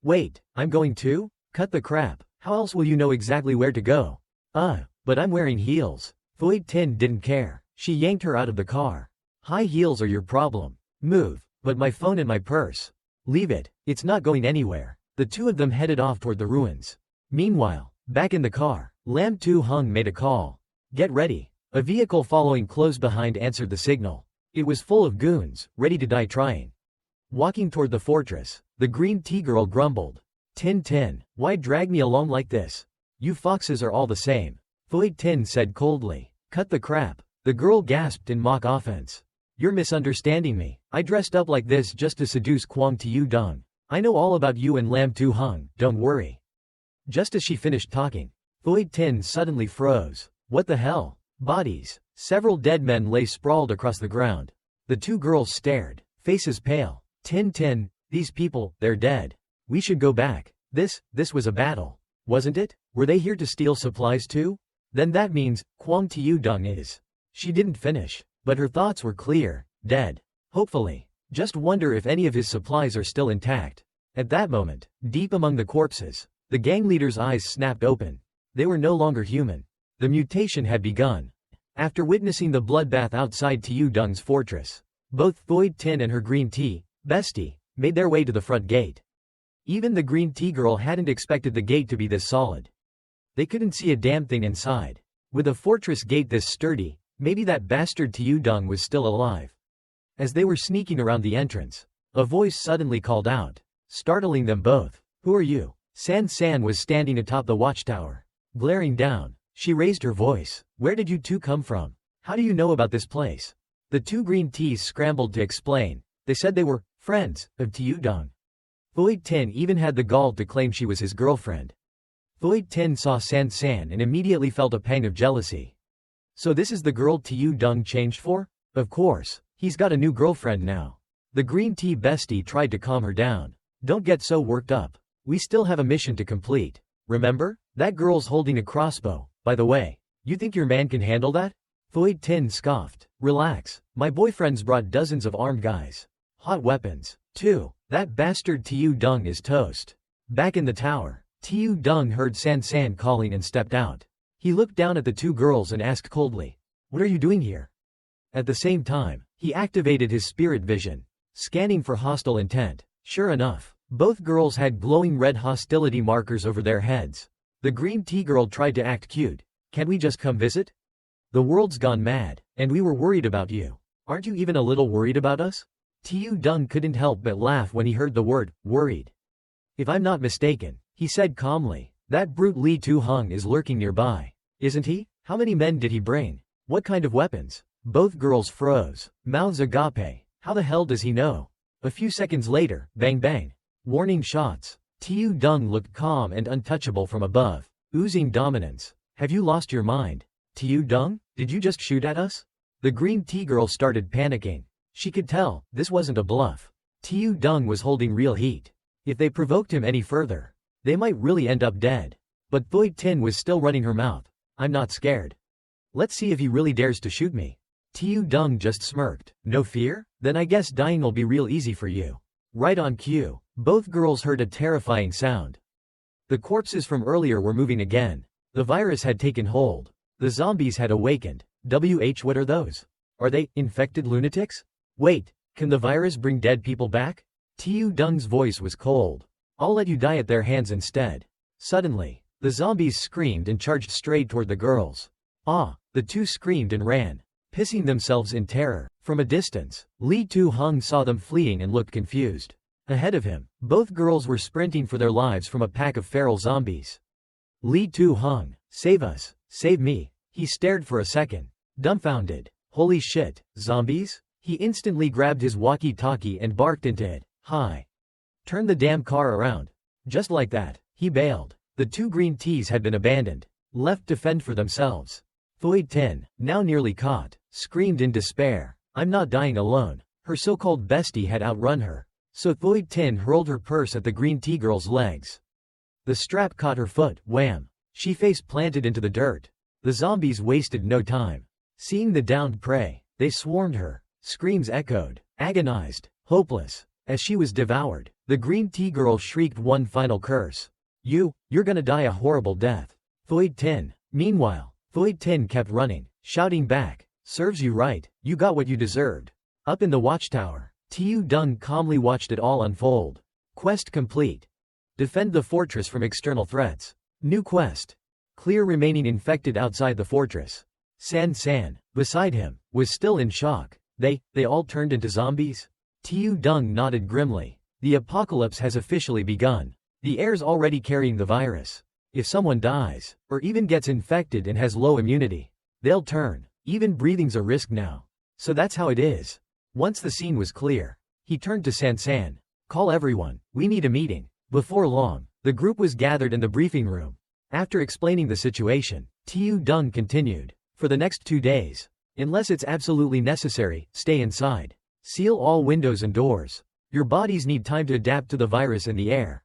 Wait, I'm going too? Cut the crap. How else will you know exactly where to go? But I'm wearing heels. Phuoc Tin didn't care. She yanked her out of the car. High heels are your problem. Move. But my phone and my purse. Leave it. It's not going anywhere. The two of them headed off toward the ruins. Meanwhile, back in the car, Lam Tu Hung made a call. Get ready. A vehicle following close behind answered the signal. It was full of goons, ready to die trying. Walking toward the fortress, the green tea girl grumbled. Tin Tin, why drag me along like this? You foxes are all the same. Phuoc Tin said coldly. Cut the crap. The girl gasped in mock offense. You're misunderstanding me. I dressed up like this just to seduce Kwang Tiu Dung. I know all about you and Lam Tu Hung, don't worry. Just as she finished talking, Phuoc Tin suddenly froze. What the hell? Bodies. Several dead men lay sprawled across the ground. The two girls stared, faces pale. Tin, these people, they're dead. We should go back. This was a battle. Wasn't it? Were they here to steal supplies too? Then that means, Kwang Tiudong is. She didn't finish, but her thoughts were clear. Dead. Hopefully. Just wonder if any of his supplies are still intact. At that moment, deep among the corpses, the gang leader's eyes snapped open. They were no longer human. The mutation had begun. After witnessing the bloodbath outside Tiudong's fortress, both Thoid Tin and her green tea bestie made their way to the front gate. Even the green tea girl hadn't expected the gate to be this solid. They couldn't see a damn thing inside. With a fortress gate this sturdy, maybe that bastard Tiudong was still alive. As they were sneaking around the entrance, a voice suddenly called out, startling them both. Who are you? San was standing atop the watchtower. Glaring down, she raised her voice. Where did you two come from? How do you know about this place? The two green teas scrambled to explain. They said they were friends of Tiudong. Thoid Tin even had the gall to claim she was his girlfriend. Thoid Tin saw San and immediately felt a pang of jealousy. So this is the girl Tiudong changed for? Of course, he's got a new girlfriend now. The green tea bestie tried to calm her down. Don't get so worked up. We still have a mission to complete. Remember? That girl's holding a crossbow, by the way. You think your man can handle that? Thoid Tin scoffed. Relax. My boyfriend's brought dozens of armed guys. Hot weapons, too. That bastard Tiudong is toast. Back in the tower, Tiudong heard San calling and stepped out. He looked down at the two girls and asked coldly, "What are you doing here?" At the same time, he activated his spirit vision, scanning for hostile intent. Sure enough, both girls had glowing red hostility markers over their heads. The green tea girl tried to act cute. Can't we just come visit? The world's gone mad, and we were worried about you. Aren't you even a little worried about us? Tiudong couldn't help but laugh when he heard the word, worried. If I'm not mistaken, he said calmly, that brute Li Tu-hung is lurking nearby. Isn't he? How many men did he bring? What kind of weapons? Both girls froze. Mouths agape. How the hell does he know? A few seconds later, bang bang. Warning shots. Tiudong looked calm and untouchable from above, oozing dominance. Have you lost your mind? Tiudong, did you just shoot at us? The green tea girl started panicking. She could tell, this wasn't a bluff. Tiudong was holding real heat. If they provoked him any further, they might really end up dead. But Thoid Tin was still running her mouth. I'm not scared. Let's see if he really dares to shoot me. Tiudong just smirked. No fear? Then I guess dying'll be real easy for you. Right on cue, both girls heard a terrifying sound. The corpses from earlier were moving again. The virus had taken hold. The zombies had awakened. What are those? Are they infected lunatics? Wait, can the virus bring dead people back? Tiudong's voice was cold. I'll let you die at their hands instead. Suddenly, the zombies screamed and charged straight toward the girls. Ah, the two screamed and ran, pissing themselves in terror. From a distance, Li Tu-hung saw them fleeing and looked confused. Ahead of him, both girls were sprinting for their lives from a pack of feral zombies. Li Tu-hung, save us, save me. He stared for a second, dumbfounded. Holy shit, zombies? He instantly grabbed his walkie-talkie and barked into it. Hi. Turn the damn car around. Just like that, he bailed. The two green teas had been abandoned, left to fend for themselves. Thoid Tin, now nearly caught, screamed in despair. I'm not dying alone. Her so-called bestie had outrun her. So Thoid Tin hurled her purse at the green tea girl's legs. The strap caught her foot. Wham! She face planted into the dirt. The zombies wasted no time. Seeing the downed prey, they swarmed her. Screams echoed, agonized, hopeless. As she was devoured, the green tea girl shrieked one final curse. You're gonna die a horrible death. Thoid Tin. Meanwhile, Thoid Tin kept running, shouting back, serves you right, you got what you deserved. Up in the watchtower, Tiudong calmly watched it all unfold. Quest complete. Defend the fortress from external threats. New quest. Clear remaining infected outside the fortress. San, beside him, was still in shock. They all turned into zombies? Tiudong nodded grimly. The apocalypse has officially begun. The air's already carrying the virus. If someone dies, or even gets infected and has low immunity, they'll turn. Even breathing's a risk now. So that's how it is. Once the scene was clear, he turned to San. Call everyone, we need a meeting. Before long, the group was gathered in the briefing room. After explaining the situation, Tiudong continued. For the next 2 days, unless it's absolutely necessary, stay inside. Seal all windows and doors. Your bodies need time to adapt to the virus in the air.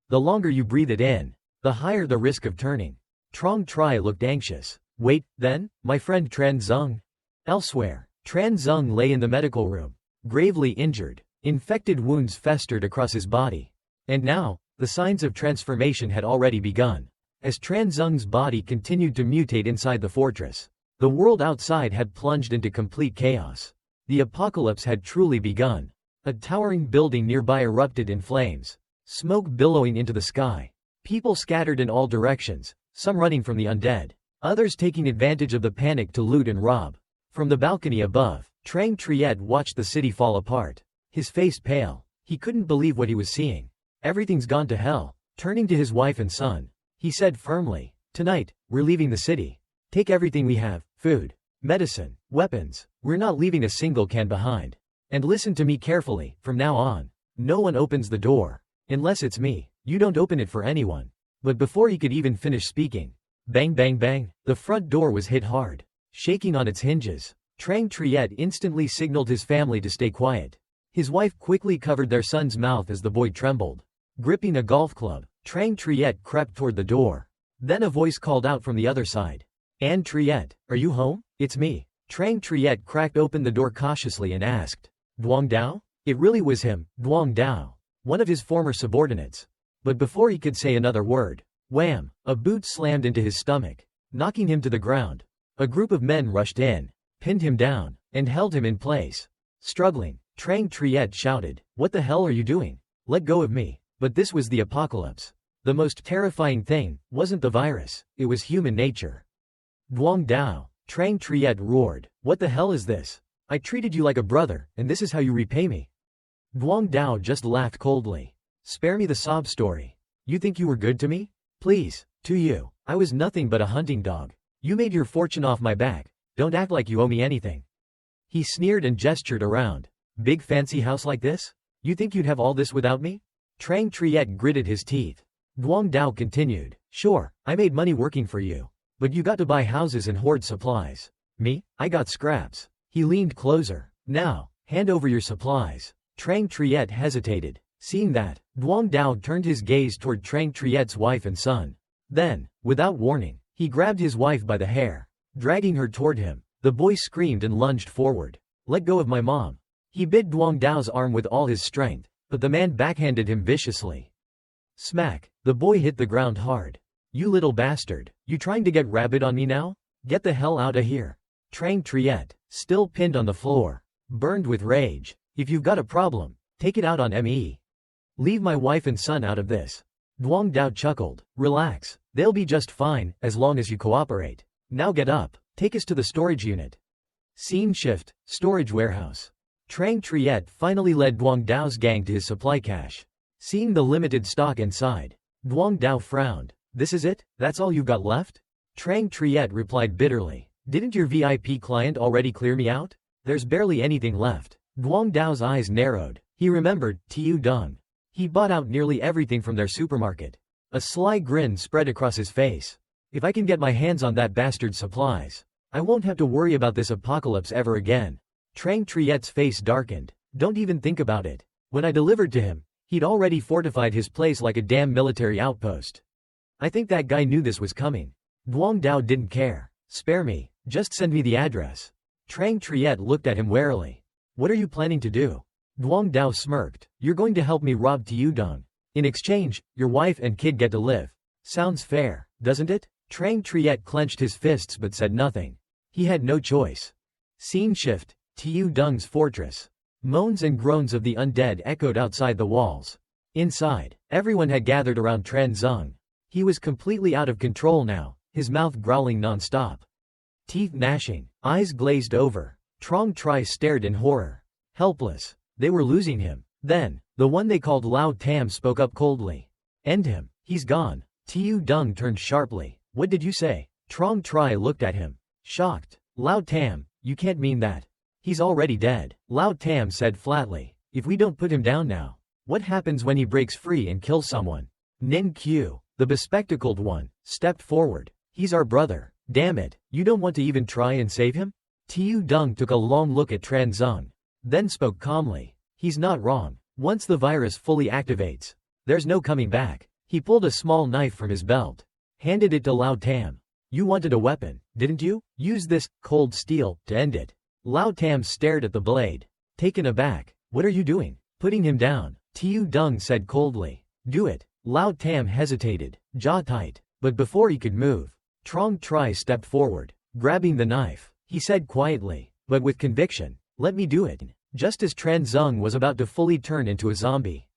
The longer you breathe it in, the higher the risk of turning. Trong Tri looked anxious. Wait, then, my friend Tran Zeng? Elsewhere, Tran Zeng lay in the medical room, gravely injured. Infected wounds festered across his body. And now, the signs of transformation had already begun. As Tran Zeng's body continued to mutate inside the fortress, the world outside had plunged into complete chaos. The apocalypse had truly begun. A towering building nearby erupted in flames, smoke billowing into the sky. People scattered in all directions, some running from the undead, others taking advantage of the panic to loot and rob. From the balcony above, Trang Triet watched the city fall apart. His face pale. He couldn't believe what he was seeing. Everything's gone to hell. Turning to his wife and son, he said firmly, "Tonight, we're leaving the city. Take everything we have, food, medicine, weapons. We're not leaving a single can behind. And listen to me carefully, from now on, no one opens the door. Unless it's me, you don't open it for anyone." But before he could even finish speaking, bang bang bang, the front door was hit hard, shaking on its hinges. Trang Triet instantly signaled his family to stay quiet. His wife quickly covered their son's mouth as the boy trembled. Gripping a golf club, Trang Triet crept toward the door. Then a voice called out from the other side. "Anne Triet, are you home?" "It's me." Trang Triet cracked open the door cautiously and asked, "Duong Dao?" It really was him, Duong Dao, one of his former subordinates. But before he could say another word, wham, a boot slammed into his stomach, knocking him to the ground. A group of men rushed in, pinned him down, and held him in place. Struggling, Trang Triet shouted, "What the hell are you doing? Let go of me." But this was the apocalypse. The most terrifying thing wasn't the virus, it was human nature. "Duong Dao," Trang Triet roared, "what the hell is this? I treated you like a brother, and this is how you repay me." Duong Dao just laughed coldly. "Spare me the sob story. You think you were good to me? Please, to you, I was nothing but a hunting dog. You made your fortune off my back. Don't act like you owe me anything." He sneered and gestured around. "Big fancy house like this? You think you'd have all this without me?" Trang Triet gritted his teeth. Duong Dao continued, "Sure, I made money working for you. But you got to buy houses and hoard supplies. Me, I got scraps." He leaned closer. "Now, hand over your supplies." Trang Triet hesitated. Seeing that, Duong Dao turned his gaze toward Trang Triet's wife and son. Then, without warning, he grabbed his wife by the hair. Dragging her toward him, the boy screamed and lunged forward. "Let go of my mom." He bit Duong Dao's arm with all his strength, but the man backhanded him viciously. Smack! The boy hit the ground hard. "You little bastard, you trying to get rabid on me now? Get the hell out of here." Trang Triet, still pinned on the floor, burned with rage. "If you've got a problem, take it out on me. Leave my wife and son out of this." Duong Dao chuckled. "Relax, they'll be just fine, as long as you cooperate. Now get up, take us to the storage unit." Scene shift, storage warehouse. Trang Triet finally led Duong Dao's gang to his supply cache. Seeing the limited stock inside, Duong Dao frowned. "This is it? That's all you got left?" Trang Triet replied bitterly. "Didn't your VIP client already clear me out? There's barely anything left." Duong Dao's eyes narrowed. He remembered Tiu Dung. He bought out nearly everything from their supermarket. A sly grin spread across his face. "If I can get my hands on that bastard's supplies, I won't have to worry about this apocalypse ever again." Trang Triet's face darkened. "Don't even think about it. When I delivered to him, he'd already fortified his place like a damn military outpost. I think that guy knew this was coming." Duong Dao didn't care. "Spare me, just send me the address." Trang Triet looked at him warily. "What are you planning to do?" Duong Dao smirked. "You're going to help me rob Tiu Dung. In exchange, your wife and kid get to live. Sounds fair, doesn't it?" Trang Triet clenched his fists but said nothing. He had no choice. Scene shift, Tiu Dung's fortress. Moans and groans of the undead echoed outside the walls. Inside, everyone had gathered around Tran Zeng. He was completely out of control now, his mouth growling non-stop. Teeth gnashing, eyes glazed over, Trong Tri stared in horror. Helpless. They were losing him. Then, the one they called Lao Tam spoke up coldly. "End him, he's gone." Tiu Dung turned sharply. "What did you say?" Trong Tri looked at him, shocked. "Lao Tam, you can't mean that. He's already dead." Lao Tam said flatly. "If we don't put him down now, what happens when he breaks free and kills someone?" Nin Q, the bespectacled one, stepped forward. "He's our brother. Damn it, you don't want to even try and save him?" Tiu Dung took a long look at Tran Zeng, then spoke calmly. "He's not wrong. Once the virus fully activates, there's no coming back. He pulled a small knife from his belt, handed it to Lao Tam. You wanted a weapon, didn't you? Use this, cold steel, to end it. Lao Tam stared at the blade, taken aback. What are you doing? Putting him down, Tiu Dung said coldly. Do it. Lao Tam hesitated, jaw tight, but before he could move, Trong Tri stepped forward, grabbing the knife. He said quietly, but with conviction, let me do it. Just as Tran Zung was about to fully turn into a zombie,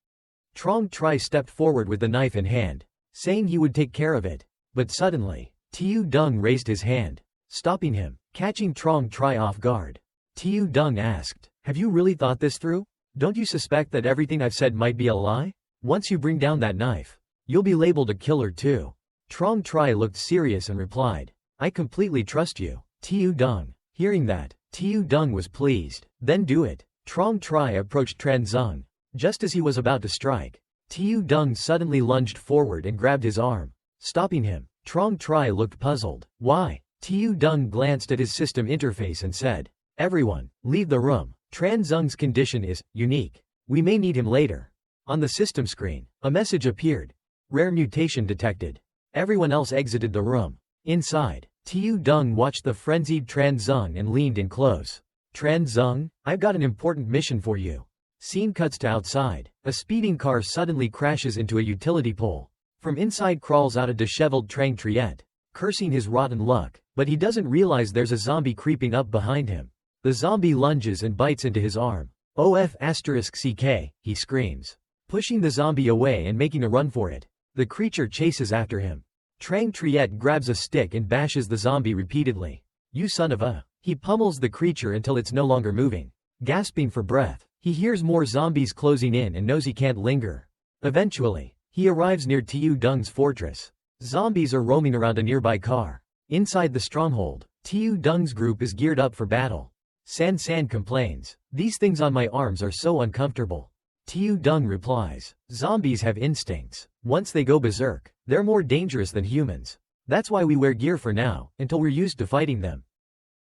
Trong Tri stepped forward with the knife in hand, saying he would take care of it. But suddenly, Tiu Dung raised his hand, stopping him, catching Trong Tri off guard. Tiu Dung asked, have you really thought this through? Don't you suspect that everything I've said might be a lie? Once you bring down that knife, you'll be labeled a killer too. Trong Tri looked serious and replied, I completely trust you. Tiu Dung. Hearing that, Tiu Dung was pleased. Then do it. Trong Tri approached Tran Zung. Just as he was about to strike, Tiu Dung suddenly lunged forward and grabbed his arm, stopping him. Trong Tri looked puzzled. Why? Tiu Dung glanced at his system interface and said, everyone, leave the room. Tran Zung's condition is unique. We may need him later. On the system screen, a message appeared. Rare mutation detected. Everyone else exited the room. Inside, Tiu Dung watched the frenzied Tran Zung and leaned in close. Tran Zung, I've got an important mission for you. Scene cuts to outside. A speeding car suddenly crashes into a utility pole. From inside crawls out a disheveled Trang Triet, cursing his rotten luck, but he doesn't realize there's a zombie creeping up behind him. The zombie lunges and bites into his arm. OF*CK, he screams, pushing the zombie away and making a run for it. The creature chases after him. Trang Triet grabs a stick and bashes the zombie repeatedly. You son of a... He pummels the creature until it's no longer moving. Gasping for breath, he hears more zombies closing in and knows he can't linger. Eventually, he arrives near Tiu Dung's fortress. Zombies are roaming around a nearby car. Inside the stronghold, Tiu Dung's group is geared up for battle. San San complains, these things on my arms are so uncomfortable. Tiu Dung replies, zombies have instincts. Once they go berserk, they're more dangerous than humans. That's why we wear gear for now, until we're used to fighting them.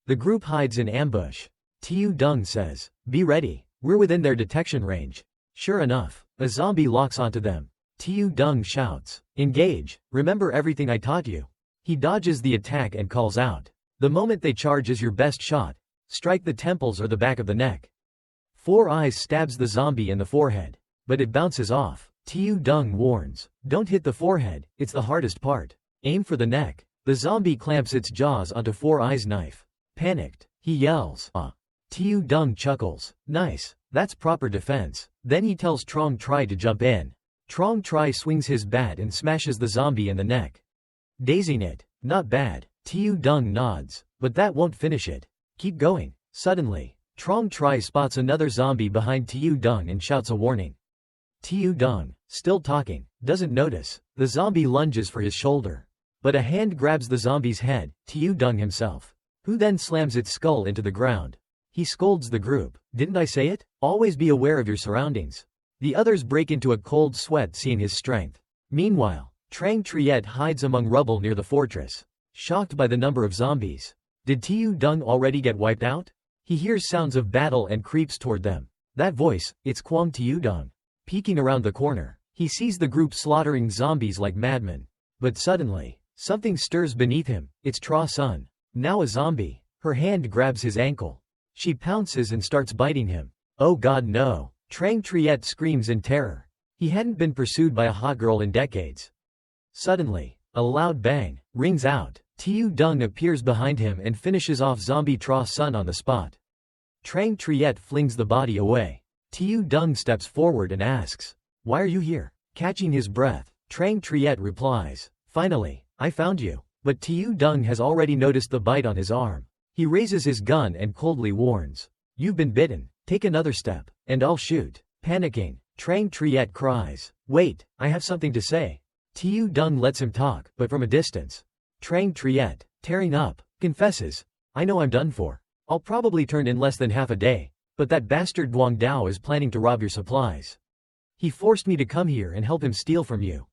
The group hides in ambush. Tiu Dung says, be ready, we're within their detection range. Sure enough, a zombie locks onto them. Tiu Dung shouts, engage, remember everything I taught you. He dodges the attack and calls out, the moment they charge is your best shot. Strike the temples or the back of the neck. Four Eyes stabs the zombie in the forehead, but it bounces off. Tiu Dung warns, don't hit the forehead, it's the hardest part. Aim for the neck. The zombie clamps its jaws onto Four Eyes' knife. Panicked, he yells, ah. Tiu Dung chuckles, nice, that's proper defense. Then he tells Trong Tri to jump in. Trong Tri swings his bat and smashes the zombie in the neck, dazing it. Not bad. Tiu Dung nods, but that won't finish it. Keep going. Suddenly, Trong Tri spots another zombie behind Tiu Dung and shouts a warning. Tiu Dung, still talking, doesn't notice. The zombie lunges for his shoulder, but a hand grabs the zombie's head, Tiu Dung himself, who then slams its skull into the ground. He scolds the group, didn't I say it? Always be aware of your surroundings. The others break into a cold sweat seeing his strength. Meanwhile, Trang Triet hides among rubble near the fortress, shocked by the number of zombies. Did Tiu Dung already get wiped out? He hears sounds of battle and creeps toward them. That voice, it's Quang Tiu Dung. Peeking around the corner, he sees the group slaughtering zombies like madmen. But suddenly, something stirs beneath him. It's Tra Sun, now a zombie. Her hand grabs his ankle. She pounces and starts biting him. Oh god no. Trang Triet screams in terror. He hadn't been pursued by a hot girl in decades. Suddenly, a loud bang rings out. Tiu Dung appears behind him and finishes off zombie Tra Sun on the spot. Trang Triet flings the body away. Tiu Dung steps forward and asks, why are you here? Catching his breath, Trang Triet replies, finally, I found you. But Tiu Dung has already noticed the bite on his arm. He raises his gun and coldly warns, you've been bitten, take another step, and I'll shoot. Panicking, Trang Triet cries, wait, I have something to say. Tiu Dung lets him talk, but from a distance. Trang Triet, tearing up, confesses, I know I'm done for. I'll probably turn in less than half a day, but that bastard Guang Dao is planning to rob your supplies. He forced me to come here and help him steal from you.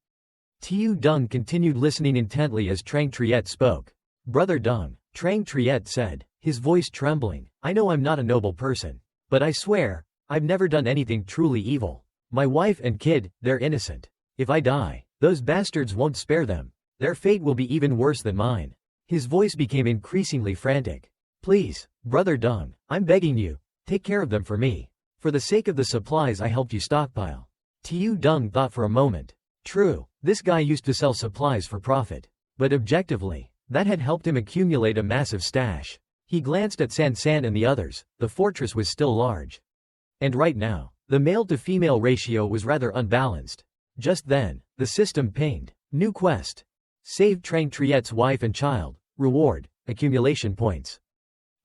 Tiu Dung continued listening intently as Trang Triet spoke. Brother Dung, Trang Triet said, his voice trembling, I know I'm not a noble person, but I swear, I've never done anything truly evil. My wife and kid, they're innocent. If I die, those bastards won't spare them. Their fate will be even worse than mine. His voice became increasingly frantic. Please, Brother Dong, I'm begging you, take care of them for me. For the sake of the supplies I helped you stockpile. Tiu Dong thought for a moment. True, this guy used to sell supplies for profit. But objectively, that had helped him accumulate a massive stash. He glanced at San San and the others. The fortress was still large. And right now, the male-to-female ratio was rather unbalanced. Just then, the system pinged. New quest. Save Trang Triet's wife and child. Reward, accumulation points.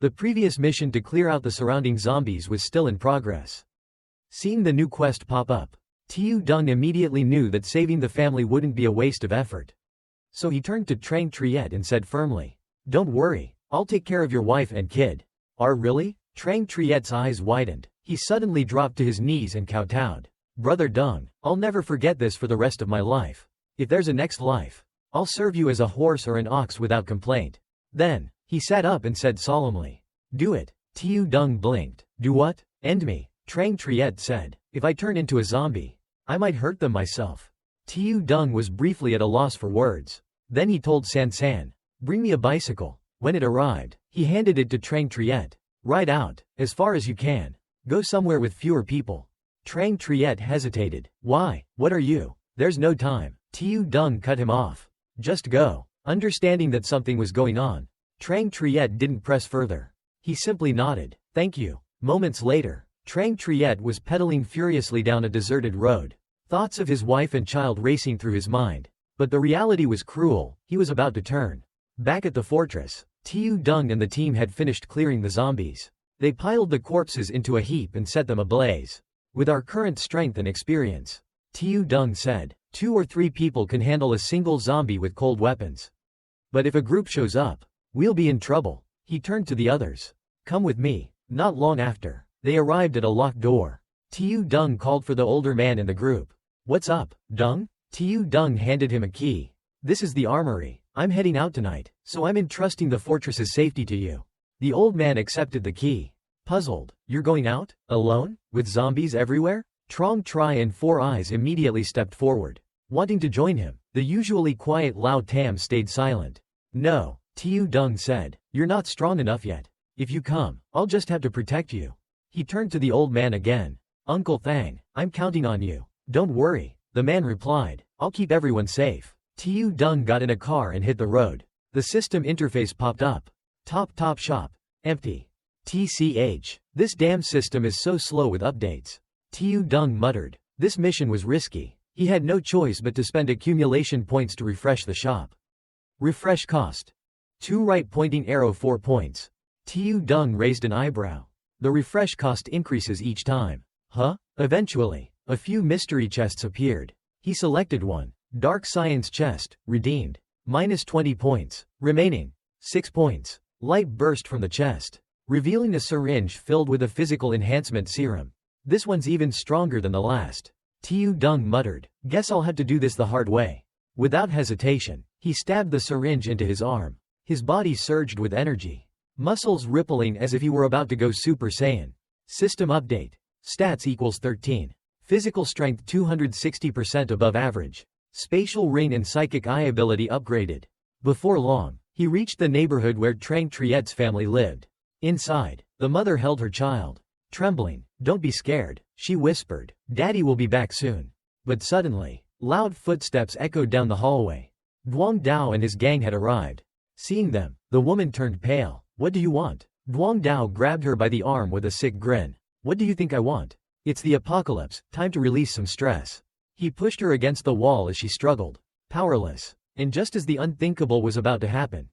The previous mission to clear out the surrounding zombies was still in progress. Seeing the new quest pop up, Tiu Dong immediately knew that saving the family wouldn't be a waste of effort. So he turned to Trang Triet and said firmly, "Don't worry, I'll take care of your wife and kid." Really? Trang Triet's eyes widened. He suddenly dropped to his knees and kowtowed. Brother Dong, I'll never forget this for the rest of my life. If there's a next life, I'll serve you as a horse or an ox without complaint. Then, he sat up and said solemnly, "Do it." Tiu Dong blinked. "Do what?" "End me," Trang Triet said. "If I turn into a zombie, I might hurt them myself." Tiu Dong was briefly at a loss for words. Then he told San San, "Bring me a bicycle." When it arrived, he handed it to Trang Triet. "Ride out, as far as you can. Go somewhere with fewer people." Trang Triet hesitated. "Why? What are you?" "There's no time." Tiu Dong cut him off. "Just go." Understanding that something was going on, Trang Triet didn't press further. He simply nodded. "Thank you." Moments later, Trang Triet was pedaling furiously down a deserted road. Thoughts of his wife and child racing through his mind. But the reality was cruel. He was about to turn. Back at the fortress, Tiu Dong and the team had finished clearing the zombies. They piled the corpses into a heap and set them ablaze. "With our current strength and experience," Tiu Dong said, 2 or 3 people can handle a single zombie with cold weapons. But if a group shows up, we'll be in trouble. He turned to the others. "Come with me." Not long after, they arrived at a locked door. Tiu Dong called for the older man in the group. "What's up, Dong?" Tiu Dong handed him a key. "This is the armory. I'm heading out tonight, so I'm entrusting the fortress's safety to you." The old man accepted the key. Puzzled, "You're going out? Alone? With zombies everywhere?" Trong Tri and Four Eyes immediately stepped forward, wanting to join him. The usually quiet Lao Tam stayed silent. "No," Tiu Dong said, "you're not strong enough yet. If you come, I'll just have to protect you." He turned to the old man again. "Uncle Thang, I'm counting on you." "Don't worry," the man replied, "I'll keep everyone safe." Tiu Dong got in a car and hit the road. The system interface popped up. Top shop. Empty. TCH. This damn system is so slow with updates. Tiu Dong muttered. This mission was risky. He had no choice but to spend accumulation points to refresh the shop. Refresh cost. 2 right pointing arrow 4 points. Tiu Dong raised an eyebrow. The refresh cost increases each time. Huh? Eventually, a few mystery chests appeared. He selected one. Dark Science chest, redeemed. -20 points. Remaining. 6 points. Light burst from the chest, revealing a syringe filled with a physical enhancement serum. This one's even stronger than the last. Tiu Dong muttered. Guess I'll have to do this the hard way. Without hesitation, he stabbed the syringe into his arm. His body surged with energy. Muscles rippling as if he were about to go Super Saiyan. System update. Stats equals 13. Physical strength 260% above average. Spatial ring and psychic eye ability upgraded. Before long, he reached the neighborhood where Trang Triet's family lived. Inside, the mother held her child. Trembling, "Don't be scared," she whispered. "Daddy will be back soon." But suddenly, loud footsteps echoed down the hallway. Duong Dao and his gang had arrived. Seeing them, the woman turned pale. "What do you want?" Duong Dao grabbed her by the arm with a sick grin. "What do you think I want? It's the apocalypse, time to release some stress." He pushed her against the wall as she struggled, powerless. And just as the unthinkable was about to happen,